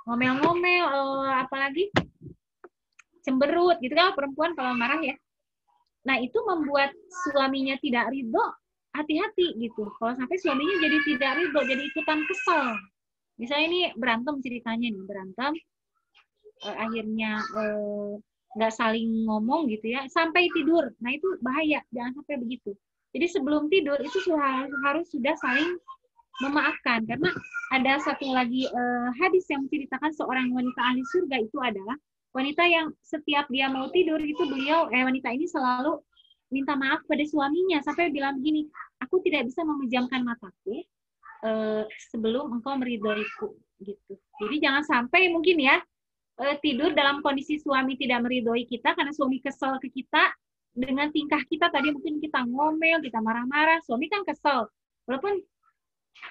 Ngomel-ngomel, apalagi cemberut gitu kan perempuan kalau marah ya. Nah itu membuat suaminya tidak ridho, hati-hati gitu. Kalau sampai suaminya jadi tidak ridho, jadi ikutan kesel. Misalnya ini berantem ceritanya nih, berantem, akhirnya nggak saling ngomong gitu ya, sampai tidur. Nah itu bahaya, jangan sampai begitu. Jadi sebelum tidur itu harus sudah saling memaafkan, karena ada satu lagi hadis yang menceritakan seorang wanita ahli surga itu adalah wanita yang setiap dia mau tidur itu wanita ini selalu minta maaf pada suaminya sampai bilang begini, aku tidak bisa memejamkan mataku sebelum engkau meridhoiku gitu. Jadi jangan sampai mungkin ya tidur dalam kondisi suami tidak meridhoi kita karena suami kesel ke kita dengan tingkah kita tadi, mungkin kita ngomel, kita marah-marah, suami kan kesel. Walaupun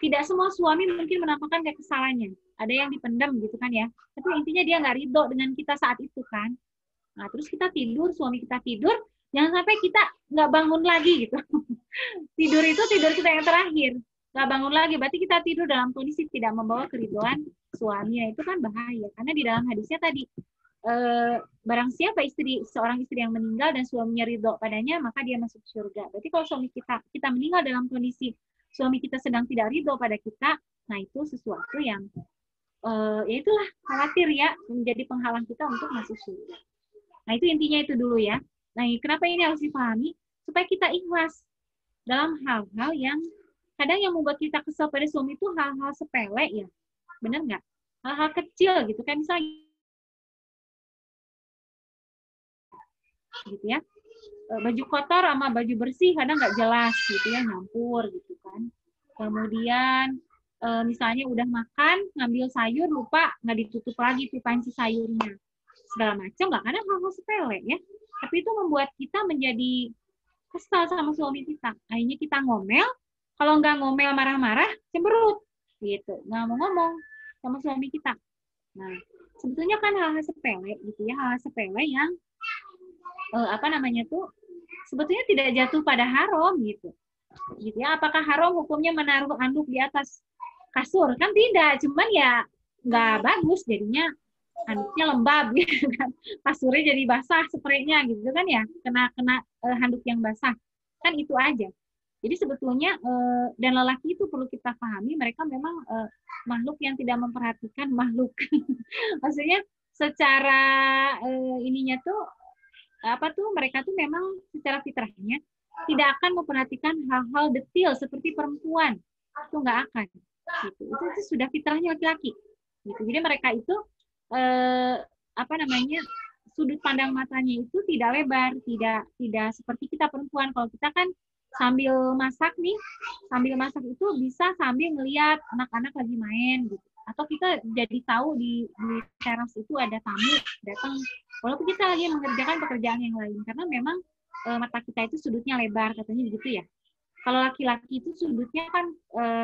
tidak semua suami mungkin menampakkan kekesalannya. Ada yang dipendam gitu kan ya. Tapi intinya dia nggak ridho dengan kita saat itu kan. Nah, terus kita tidur, suami kita tidur, jangan sampai kita nggak bangun lagi gitu. Tidur itu tidur kita yang terakhir. Nggak bangun lagi, berarti kita tidur dalam kondisi tidak membawa keridhoan suaminya. Itu kan bahaya. Karena di dalam hadisnya tadi, barang siapa seorang istri yang meninggal dan suaminya ridho padanya, maka dia masuk surga. Berarti kalau suami kita meninggal dalam kondisi suami kita sedang tidak ridho pada kita, nah itu sesuatu yang ya itulah khawatir ya menjadi penghalang kita untuk masuk surga. Nah itu intinya itu dulu ya. Nah kenapa ini harus dipahami? Supaya kita ikhlas dalam hal-hal yang kadang yang membuat kita kesal pada suami itu hal-hal sepele ya, benar nggak? hal-hal kecil gitu kan, misalnya gitu ya, baju kotor sama baju bersih kadang nggak jelas gitu ya, nyampur gitu kan. Kemudian misalnya udah makan, ngambil sayur, lupa nggak ditutup lagi tuh panci sayurnya. Segala macam lah, kadang hal-hal sepele ya. Tapi itu membuat kita menjadi kesal sama suami kita. Akhirnya kita ngomel, kalau nggak ngomel marah-marah, cemberut. Gitu, nggak mau ngomong sama suami kita. Nah, sebetulnya kan hal-hal sepele gitu ya, hal-hal sepele yang apa namanya tuh sebetulnya tidak jatuh pada haram gitu. Gitu ya, apakah haram hukumnya menaruh anduk di atas kasur? Kan tidak, cuman ya nggak bagus jadinya, handuknya lembab gitu kan, kasurnya jadi basah spraynya gitu kan ya, kena kena handuk yang basah, kan itu aja. Jadi sebetulnya dan lelaki itu perlu kita pahami, mereka memang makhluk yang tidak memperhatikan makhluk. Maksudnya secara ininya tuh apa tuh, mereka tuh memang secara fitrahnya tidak akan memperhatikan hal-hal detail seperti perempuan, itu nggak akan gitu. Itu sudah fitrahnya laki-laki gitu. Jadi mereka itu apa namanya, sudut pandang matanya itu tidak lebar, tidak seperti kita perempuan. Kalau kita kan sambil masak nih, sambil masak itu bisa sambil ngelihat anak-anak lagi main gitu. Atau kita jadi tahu di teras itu ada tamu datang, walaupun kita lagi mengerjakan pekerjaan yang lain, karena memang mata kita itu sudutnya lebar, katanya begitu ya. Kalau laki-laki itu sudutnya kan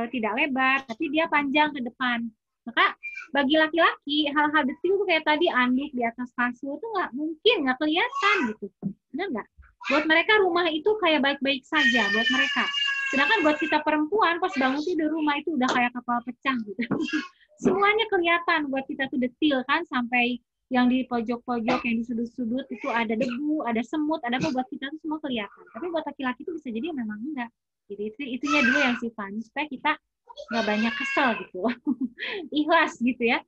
tidak lebar, tapi dia panjang ke depan. Maka bagi laki-laki hal-hal detail tuh kayak tadi anduk di atas kasur itu nggak mungkin, nggak kelihatan gitu, benar nggak? Buat mereka rumah itu kayak baik-baik saja buat mereka. Sedangkan buat kita perempuan pas bangun tidur rumah itu udah kayak kapal pecah gitu. Semuanya kelihatan buat kita tuh detail kan, sampai yang di pojok-pojok, yang di sudut-sudut itu ada debu, ada semut, ada apa, buat kita tuh semua kelihatan. Tapi buat laki-laki itu bisa jadi memang enggak. Jadi itunya dulu yang sifatnya supaya kita nggak banyak kesel gitu. Ikhlas gitu ya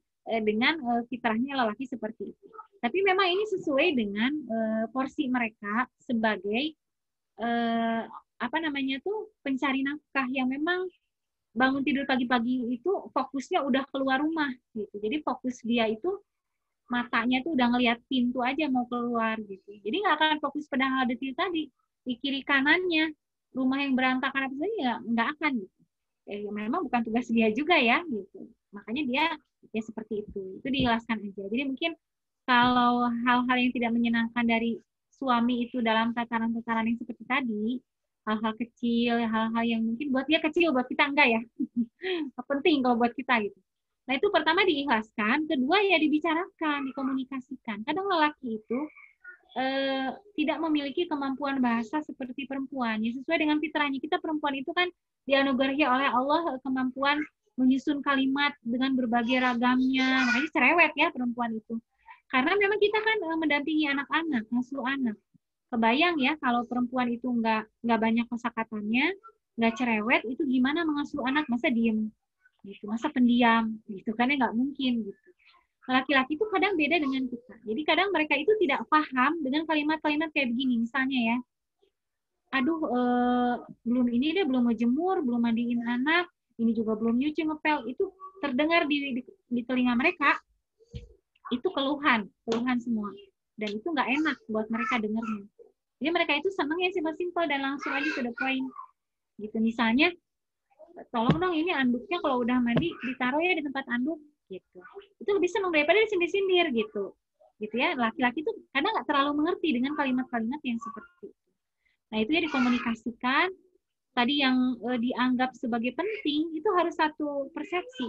dengan fitrahnya lelaki seperti itu. Tapi memang ini sesuai dengan porsi mereka sebagai apa namanya tuh pencari nafkah, yang memang bangun tidur pagi-pagi itu fokusnya udah keluar rumah gitu. Jadi fokus dia itu matanya tuh udah ngelihat pintu aja mau keluar gitu. Jadi nggak akan fokus pada hal detail tadi di kiri kanannya, rumah yang berantakan apa saja ya nggak akan gitu. Ya, memang bukan tugas dia juga ya gitu. Makanya dia ya seperti itu dijelaskan aja. Jadi mungkin kalau hal-hal yang tidak menyenangkan dari suami itu dalam tataran-tataran yang seperti tadi, hal-hal kecil, hal-hal yang mungkin buat dia kecil, buat kita enggak ya, penting kalau buat kita gitu. Nah itu pertama diikhlaskan, kedua ya dibicarakan, dikomunikasikan. Kadang lelaki itu tidak memiliki kemampuan bahasa seperti perempuan. Ya sesuai dengan fitrahnya, kita perempuan itu kan dianugerahi oleh Allah kemampuan menyusun kalimat dengan berbagai ragamnya. Makanya cerewet ya perempuan itu. Karena memang kita kan mendampingi anak-anak, ngasuh anak. Kebayang ya kalau perempuan itu nggak banyak kosakatanya, nggak cerewet, itu gimana mengasuh anak? Masa diem gitu, masa pendiam gitu kan, ya nggak mungkin gitu. Laki-laki itu kadang beda dengan kita. Jadi kadang mereka itu tidak paham dengan kalimat-kalimat kayak begini, misalnya ya, aduh belum ini deh, belum mau jemur, belum mandiin anak, ini juga belum nyuci ngepel, itu terdengar di telinga mereka, itu keluhan semua. Dan itu nggak enak buat mereka dengarnya. Jadi mereka itu senang yang simpel-simpel dan langsung aja to the point. Gitu, misalnya, tolong dong ini anduknya kalau udah mandi ditaruh ya di tempat anduk gitu. Itu lebih senang daripada disindir-sindir gitu. Gitu ya. Laki-laki itu kadang nggak terlalu mengerti dengan kalimat-kalimat yang seperti itu. Nah, itu ya dikomunikasikan. Tadi yang dianggap sebagai penting itu harus satu persepsi.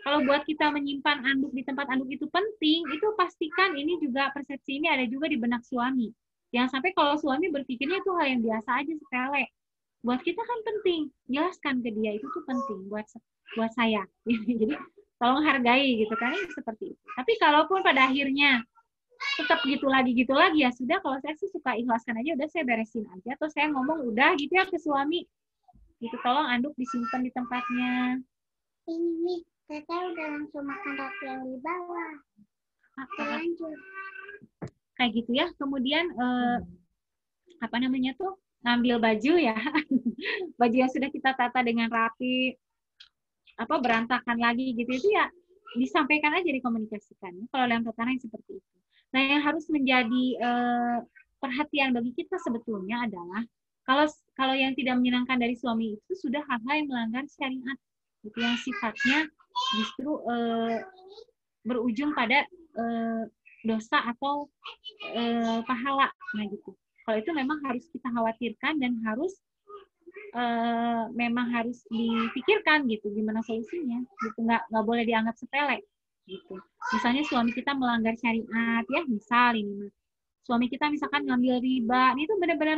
Kalau buat kita menyimpan anduk di tempat anduk itu penting, itu pastikan ini juga persepsi ini ada juga di benak suami. Jangan sampai kalau suami berpikirnya itu hal yang biasa aja, sepele. Buat kita kan penting, jelaskan ke dia itu tuh penting buat saya. Jadi tolong hargai gitu kan, seperti itu. Tapi kalaupun pada akhirnya tetap gitu lagi ya sudah, kalau saya sih suka ikhlaskan aja, udah saya beresin aja, atau saya ngomong udah gitu ya ke suami, gitu, tolong anduk disimpan di tempatnya. Ini Tete udah langsung makan roti yang di bawah. Lanjut. Kayak gitu ya. Kemudian apa namanya tuh, ngambil baju ya, baju yang sudah kita tata dengan rapi, apa berantakan lagi gitu, itu ya disampaikan aja, dikomunikasikan. Kalau dalam tatanan yang seperti itu. Nah, yang harus menjadi perhatian bagi kita sebetulnya adalah kalau yang tidak menyenangkan dari suami itu sudah hal-hal yang melanggar syariat, gitu, yang sifatnya justru berujung pada dosa atau pahala. Nah gitu. Kalau itu memang harus kita khawatirkan dan harus memang harus dipikirkan gitu gimana solusinya. Gitu, nggak boleh dianggap sepele. Gitu. Misalnya suami kita melanggar syariat, ya misal ini, suami kita misalkan ngambil riba, itu benar-benar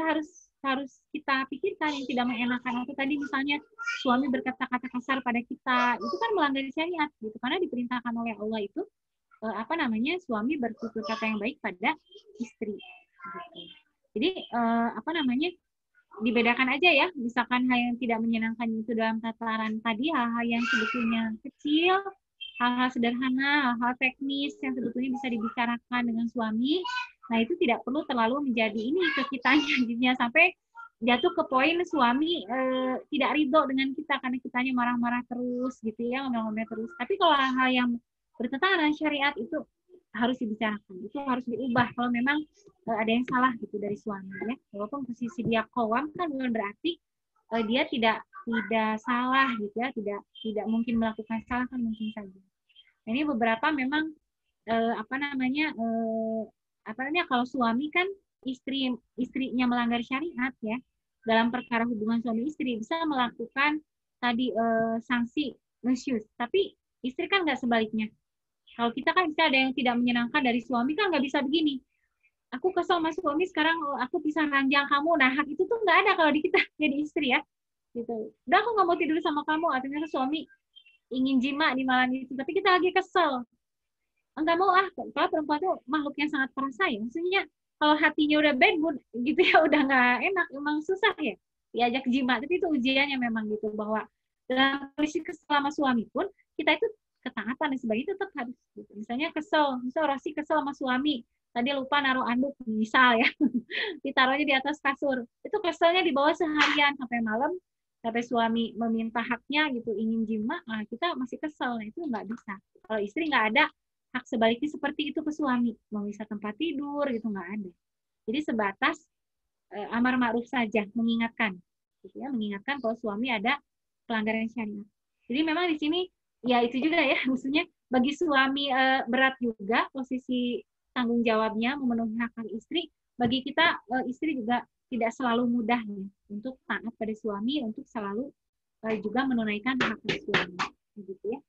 harus kita pikirkan yang tidak mengenakan. Atau tadi misalnya suami berkata-kata kasar pada kita, itu kan melanggar syariat gitu, karena diperintahkan oleh Allah itu suami bertutur kata yang baik pada istri gitu. Jadi dibedakan aja ya, misalkan hal yang tidak menyenangkan itu dalam tataran tadi, hal-hal yang sebetulnya kecil, hal-hal sederhana, hal-hal teknis yang sebetulnya bisa dibicarakan dengan suami. Nah, itu tidak perlu terlalu menjadi ini ke kitanya, jadinya sampai jatuh ke poin suami tidak ridho dengan kita karena kitanya marah-marah terus gitu ya, ngomel-ngomel terus. Tapi kalau hal-hal yang bertentangan dengan syariat itu harus dibicarakan, itu harus diubah kalau memang ada yang salah gitu dari suami ya. Walaupun posisi dia qawam kan bukan berarti dia tidak salah gitu ya, tidak mungkin melakukan salah, kan mungkin saja. Ini beberapa memang kalau suami kan istrinya melanggar syariat ya, dalam perkara hubungan suami istri bisa melakukan tadi sanksi misuse, tapi istri kan nggak sebaliknya. Kalau kita kan bisa ada yang tidak menyenangkan dari suami, kan nggak bisa begini. Aku kesel sama suami, sekarang aku bisa ranjang kamu. Nah, hak itu tuh nggak ada kalau di kita jadi istri ya. Gitu. Udah aku nggak mau tidur sama kamu, artinya suami ingin jima di malam itu, tapi kita lagi kesel. Enggak mau kalau perempuan itu makhluk yang sangat perasa ya. Maksudnya kalau hatinya udah bad mood gitu ya, udah nggak enak, emang susah ya diajak jima. Tapi itu ujiannya memang gitu, bahwa dalam kondisi kesel sama suami pun kita itu ketaatan dan sebagainya tetap harus gitu. Misalnya misal Rosi kesel sama suami, tadi lupa naruh anduk misal ya, ditaruhnya di atas kasur, itu keselnya di bawah seharian sampai malam, sampai suami meminta haknya gitu, ingin jima, kita masih kesel. Nah, itu nggak bisa. Kalau istri nggak ada hak sebaliknya seperti itu ke suami, mau bisa tempat tidur gitu nggak ada. Jadi sebatas amar ma'ruf saja, mengingatkan gitu ya, mengingatkan kalau suami ada pelanggaran syariat. Jadi memang di sini ya itu juga ya, maksudnya bagi suami berat juga posisi tanggung jawabnya memenuhi hak istri. Bagi kita istri juga tidak selalu mudah ya, untuk taat pada suami, untuk selalu juga menunaikan hak suami, gitu ya.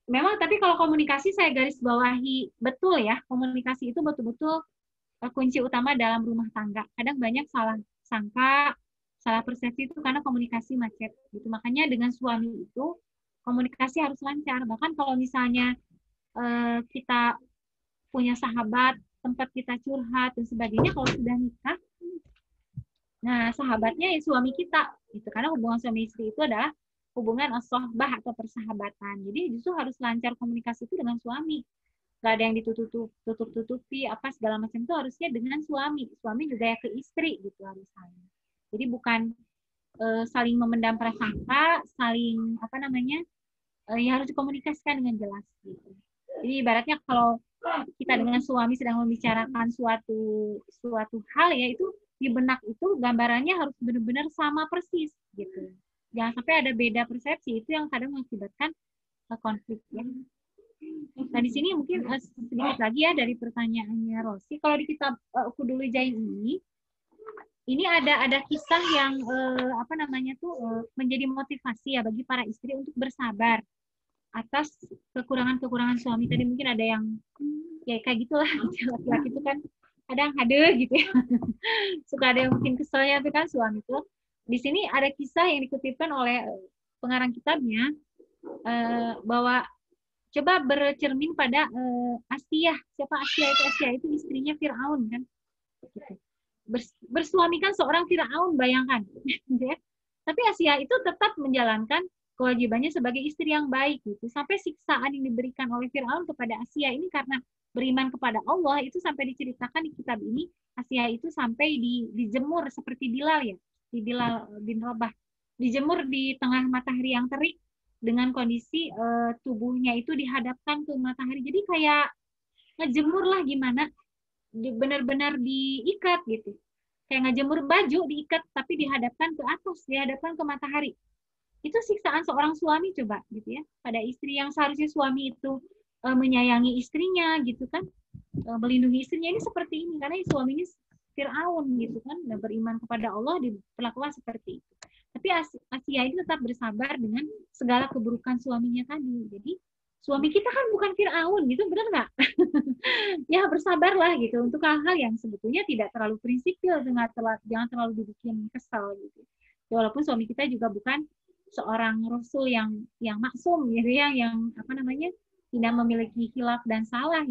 Memang tapi kalau komunikasi saya garis bawahi betul ya, komunikasi itu betul-betul kunci utama dalam rumah tangga. Kadang banyak salah sangka, salah persepsi itu karena komunikasi macet gitu. Makanya dengan suami itu komunikasi harus lancar. Bahkan kalau misalnya kita punya sahabat, tempat kita curhat dan sebagainya, kalau sudah nikah, nah sahabatnya ya suami kita gitu. Karena hubungan suami istri itu adalah hubungan as-sohbah atau persahabatan. Jadi justru harus lancar komunikasi itu dengan suami. Gak ada yang ditutup-tutupi apa segala macam, itu harusnya dengan suami. Suami juga ya ke istri gitu harusnya. Jadi bukan saling memendam prasangka, saling ya harus dikomunikasikan dengan jelas gitu. Jadi ibaratnya kalau kita dengan suami sedang membicarakan suatu hal ya, itu di benak itu gambarannya harus benar-benar sama persis gitu. Jangan sampai ada beda persepsi, itu yang kadang mengakibatkan konflik ya. Nah di sini mungkin sedikit lagi ya dari pertanyaannya Rosi. Kalau di kitab Ukhdul Hijain ini ada kisah yang menjadi motivasi ya bagi para istri untuk bersabar atas kekurangan-kekurangan suami. Tadi mungkin ada yang ya kayak gitulah, laki-laki itu kan kadang ada gitu ya. Suka ada yang mungkin keselnya itu kan suami itu. Di sini ada kisah yang dikutipkan oleh pengarang kitabnya bahwa coba bercermin pada Asiyah. Siapa Asiyah itu? Asiyah itu istrinya Fir'aun kan. Gitu. Bersuamikan seorang Fir'aun, bayangkan. Tapi Asiyah itu tetap menjalankan kewajibannya sebagai istri yang baik gitu. Sampai siksaan yang diberikan oleh Fir'aun kepada Asiyah ini karena beriman kepada Allah, itu sampai diceritakan di kitab ini, Asiyah itu sampai dijemur seperti Bilal ya, di Bilal bin Rabah, dijemur di tengah matahari yang terik dengan kondisi tubuhnya itu dihadapkan ke matahari. Jadi kayak ngejemur lah gimana, benar-benar diikat gitu. Kayak ngejemur baju diikat tapi dihadapkan ke atas, dihadapkan ke matahari. Itu siksaan seorang suami coba gitu ya. Pada istri yang seharusnya suami itu menyayangi istrinya gitu kan, melindungi istrinya, ini seperti ini karena suaminya Fir'aun gitu kan, beriman kepada Allah diperlakukan seperti itu. Tapi Asia ini tetap bersabar dengan segala keburukan suaminya tadi. Jadi suami kita kan bukan Fir'aun gitu, benar nggak? Ya bersabarlah gitu untuk hal-hal yang sebetulnya tidak terlalu prinsipil, jangan terlalu dibikin kesal gitu. Ya, walaupun suami kita juga bukan seorang rasul yang maksum gitu ya, yang apa namanya, tidak memiliki khilaf dan salah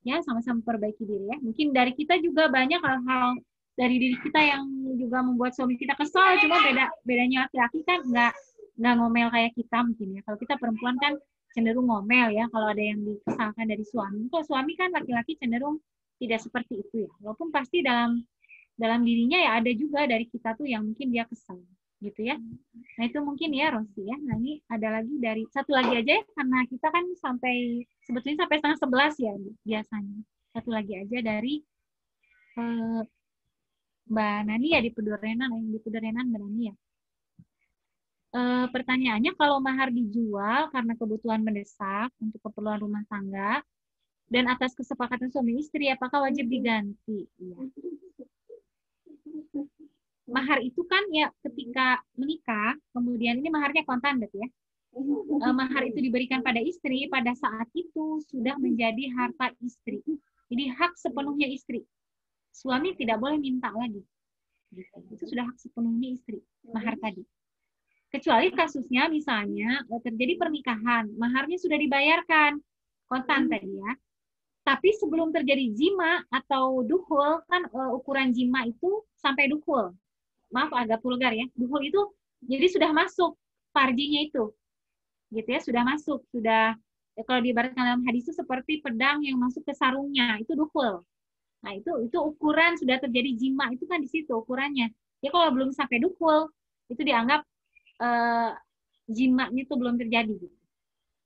ya sama-sama perbaiki diri ya. Mungkin dari kita juga banyak hal-hal dari diri kita yang juga membuat suami kita kesal, cuma bedanya laki-laki kan nggak ngomel kayak kita mungkin ya. Kalau kita perempuan kan cenderung ngomel ya kalau ada yang dikesalkan dari suami. Kalau suami kan laki-laki cenderung tidak seperti itu ya. Walaupun pasti dalam dirinya ya ada juga dari kita tuh yang mungkin dia kesal gitu ya. Nah itu mungkin ya Rosi ya. Nah ini ada lagi dari satu lagi aja ya, karena kita kan sebetulnya sampai 10:30 ya biasanya. Satu lagi aja dari Mbak Nani ya di Pedurenan, Mbak Nani ya. Pertanyaannya, kalau mahar dijual karena kebutuhan mendesak untuk keperluan rumah tangga dan atas kesepakatan suami istri, apakah wajib diganti? Ya. Mahar itu kan ya ketika menikah, kemudian ini maharnya kontan berarti ya. Mahar itu diberikan pada istri, pada saat itu sudah menjadi harta istri. Jadi hak sepenuhnya istri. Suami tidak boleh minta lagi. Itu sudah hak sepenuhnya istri, mahar tadi. Kecuali kasusnya misalnya terjadi pernikahan, maharnya sudah dibayarkan, kontan tadi ya. Tapi sebelum terjadi jima atau dukhul, kan ukuran jima itu sampai dukhul. Maaf agak vulgar ya. Dukhul itu jadi sudah masuk farjinya itu. Gitu ya, sudah masuk, sudah kalau diibaratkan dalam hadis itu seperti pedang yang masuk ke sarungnya, itu dukhul. Nah, itu ukuran sudah terjadi jima, itu kan di situ ukurannya. Ya kalau belum sampai dukhul, itu dianggap jimanya itu belum terjadi gitu.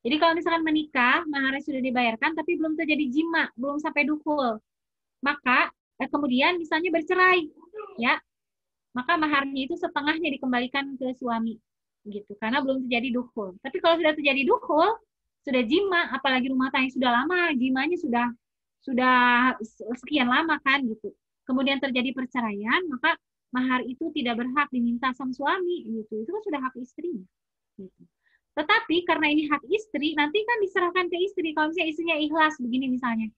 Jadi kalau misalkan menikah, maharnya sudah dibayarkan tapi belum terjadi jima, belum sampai dukhul, maka kemudian misalnya bercerai, ya, maka maharnya itu setengahnya dikembalikan ke suami, gitu, karena belum terjadi dukhul. Tapi kalau sudah terjadi dukhul, sudah jima, apalagi rumah tangga sudah lama, jimanya sudah sekian lama kan, gitu. Kemudian terjadi perceraian, maka mahar itu tidak berhak diminta sang suami, gitu. Itu kan sudah hak istrinya. Gitu. Tetapi karena ini hak istri, nanti kan diserahkan ke istri. Kalau misalnya istrinya ikhlas begini misalnya,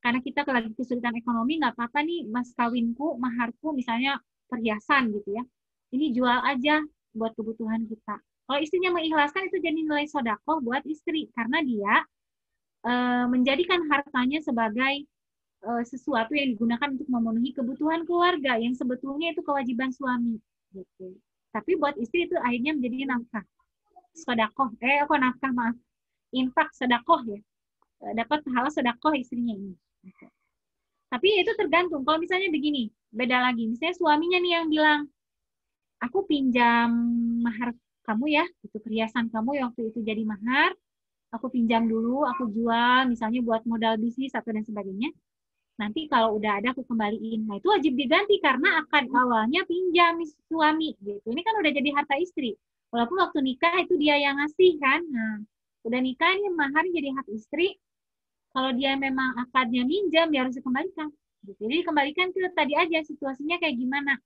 karena kita lagi kesulitan ekonomi, nggak apa-apa nih mas kawinku, maharku misalnya perhiasan gitu ya. Ini jual aja buat kebutuhan kita. Kalau istrinya mengikhlaskan, itu jadi nilai sodakoh buat istri, karena dia menjadikan hartanya sebagai sesuatu yang digunakan untuk memenuhi kebutuhan keluarga yang sebetulnya itu kewajiban suami gitu. Tapi buat istri itu akhirnya menjadi nafkah sedekah, nafkah maaf, infak sedekah ya, dapat pahala sedekah istrinya ini gitu. Tapi itu tergantung. Kalau misalnya begini, beda lagi, misalnya suaminya nih yang bilang, aku pinjam mahar kamu ya, itu perhiasan kamu yang waktu itu jadi mahar, aku pinjam dulu, aku jual misalnya buat modal bisnis atau dan sebagainya. Nanti kalau udah ada aku kembaliin. Nah, itu wajib diganti karena akad awalnya pinjam suami gitu. Ini kan udah jadi harta istri. Walaupun waktu nikah itu dia yang ngasih kan. Nah, udah nikah ini mahar jadi hak istri. Kalau dia memang akadnya minjam, dia harus dikembalikan. Gitu. Jadi dikembalikan ke tadi aja situasinya kayak gimana.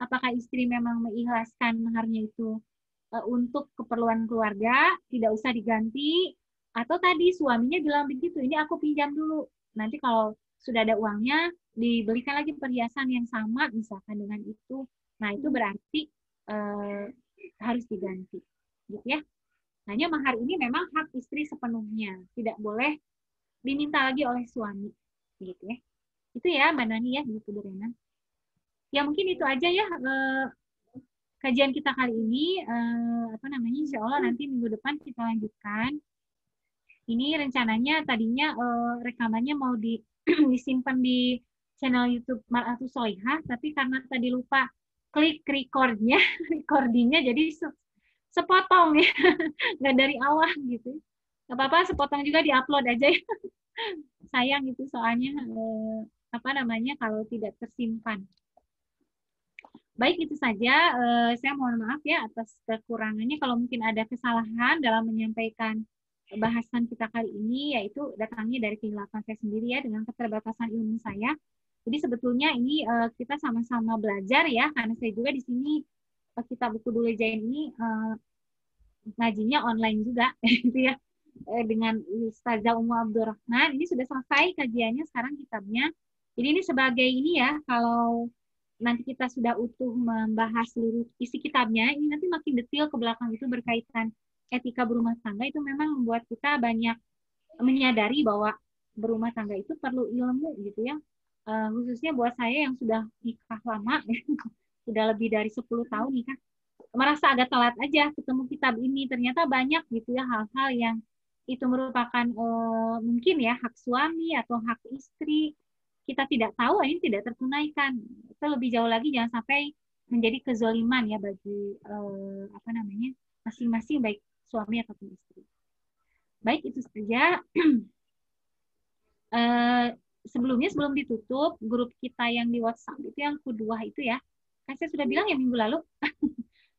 Apakah istri memang mengikhlaskan maharnya itu untuk keperluan keluarga, tidak usah diganti, atau tadi suaminya bilang begitu, ini aku pinjam dulu. Nanti kalau sudah ada uangnya, dibelikan lagi perhiasan yang sama, misalkan dengan itu. Nah, itu berarti harus diganti. Gitu ya. Hanya mahar ini memang hak istri sepenuhnya. Tidak boleh diminta lagi oleh suami. Gitu ya. Itu ya, Mbak Nani ya, gitu Dorena. Ya, mungkin itu aja ya kajian kita kali ini. Insya Allah nanti minggu depan kita lanjutkan. Ini rencananya tadinya rekamannya mau disimpan di channel YouTube Mar'atus Sholihah, tapi karena tadi lupa klik recordingnya jadi sepotong ya, nggak dari awal gitu. Nggak apa-apa, sepotong juga diupload aja ya. Sayang itu soalnya apa namanya kalau tidak tersimpan. Baik, itu saja. Saya mohon maaf ya atas kekurangannya. Kalau mungkin ada kesalahan dalam menyampaikan bahasan kita kali ini, yaitu datangnya dari kehilapan saya sendiri ya, dengan keterbatasan ilmu saya. Jadi sebetulnya ini kita sama-sama belajar ya, karena saya juga di sini Kitab Buku Dule Jain ini ngajinya online juga, gitu ya. Dengan Ustazah Umu Abdurrahman, ini sudah selesai kajiannya, sekarang kitabnya. Jadi ini sebagai ini ya, kalau nanti kita sudah utuh membahas seluruh isi kitabnya, ini nanti makin detail ke belakang itu berkaitan etika berumah tangga, itu memang membuat kita banyak menyadari bahwa berumah tangga itu perlu ilmu gitu ya. Khususnya buat saya yang sudah nikah lama, sudah lebih dari 10 tahun nikah, merasa agak telat aja ketemu kitab ini. Ternyata banyak gitu ya hal-hal yang itu merupakan mungkin ya hak suami atau hak istri, kita tidak tahu, ini tidak tertunaikan. Itu lebih jauh lagi, jangan sampai menjadi kezoliman ya bagi apa namanya masing-masing, baik suami ataupun istri. Baik, itu saja. Sebelum ditutup grup kita yang di WhatsApp itu yang kedua itu ya, kan saya sudah bilang ya minggu lalu.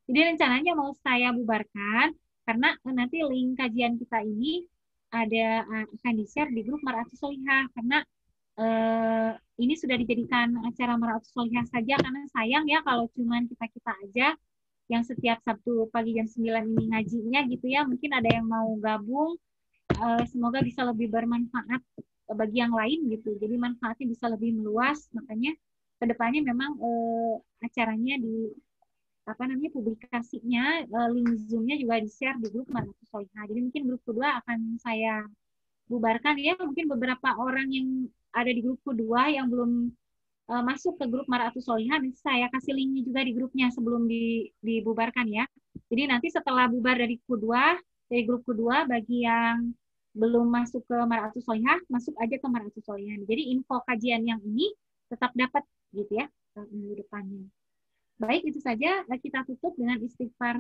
Jadi rencananya mau saya bubarkan karena nanti link kajian kita ini akan di-share di grup Mar'atus Sholihah, karena ini sudah dijadikan acara Mar'atus Sholihah saja, karena sayang ya kalau cuman kita-kita aja yang setiap Sabtu pagi jam 9 ini ngajinya gitu ya. Mungkin ada yang mau gabung, semoga bisa lebih bermanfaat bagi yang lain gitu. Jadi manfaatnya bisa lebih meluas, makanya kedepannya memang acaranya di apa namanya publikasinya, link Zoom-nya juga di-share di grup Mar'atus Sholihah. Jadi mungkin grup kedua akan saya bubarkan ya. Mungkin beberapa orang yang ada di grup kedua yang belum masuk ke grup Mar'atus Sholihah, nanti saya kasih linknya juga di grupnya sebelum dibubarkan ya. Jadi nanti setelah bubar dari grup kedua, bagi yang belum masuk ke Mar'atus Sholihah, masuk aja ke Mar'atus Sholihah. Jadi info kajian yang ini tetap dapat gitu ya minggu depannya. Baik, itu saja. Kita tutup dengan istighfar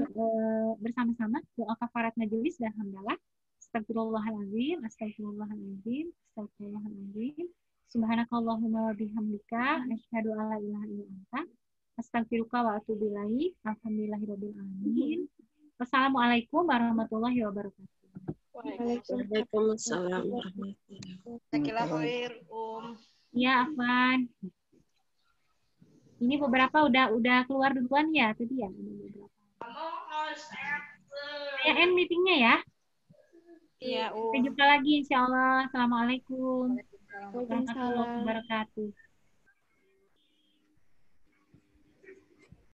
bersama-sama, doa kafarat majelis dan hamdalah. Astagfirullahaladzim, astagfirullahaladzim, astagfirullahaladzim. Subhanakallahumma wa bihamdika, asyhadu alla ilaha illa anta, astaghfiruka wa atubu ilaik. Alhamdulillahirabbil alamin. Wassalamualaikum warahmatullahi wabarakatuh. Waalaikumsalam warahmatullahi wabarakatuh. Ya, Afwan. Ini beberapa udah keluar duluan ya tadi ya. Saya end meetingnya ya. Iya, Sampai jumpa lagi insya Allah. Assalamualaikum warahmatullahi wabarakatuh.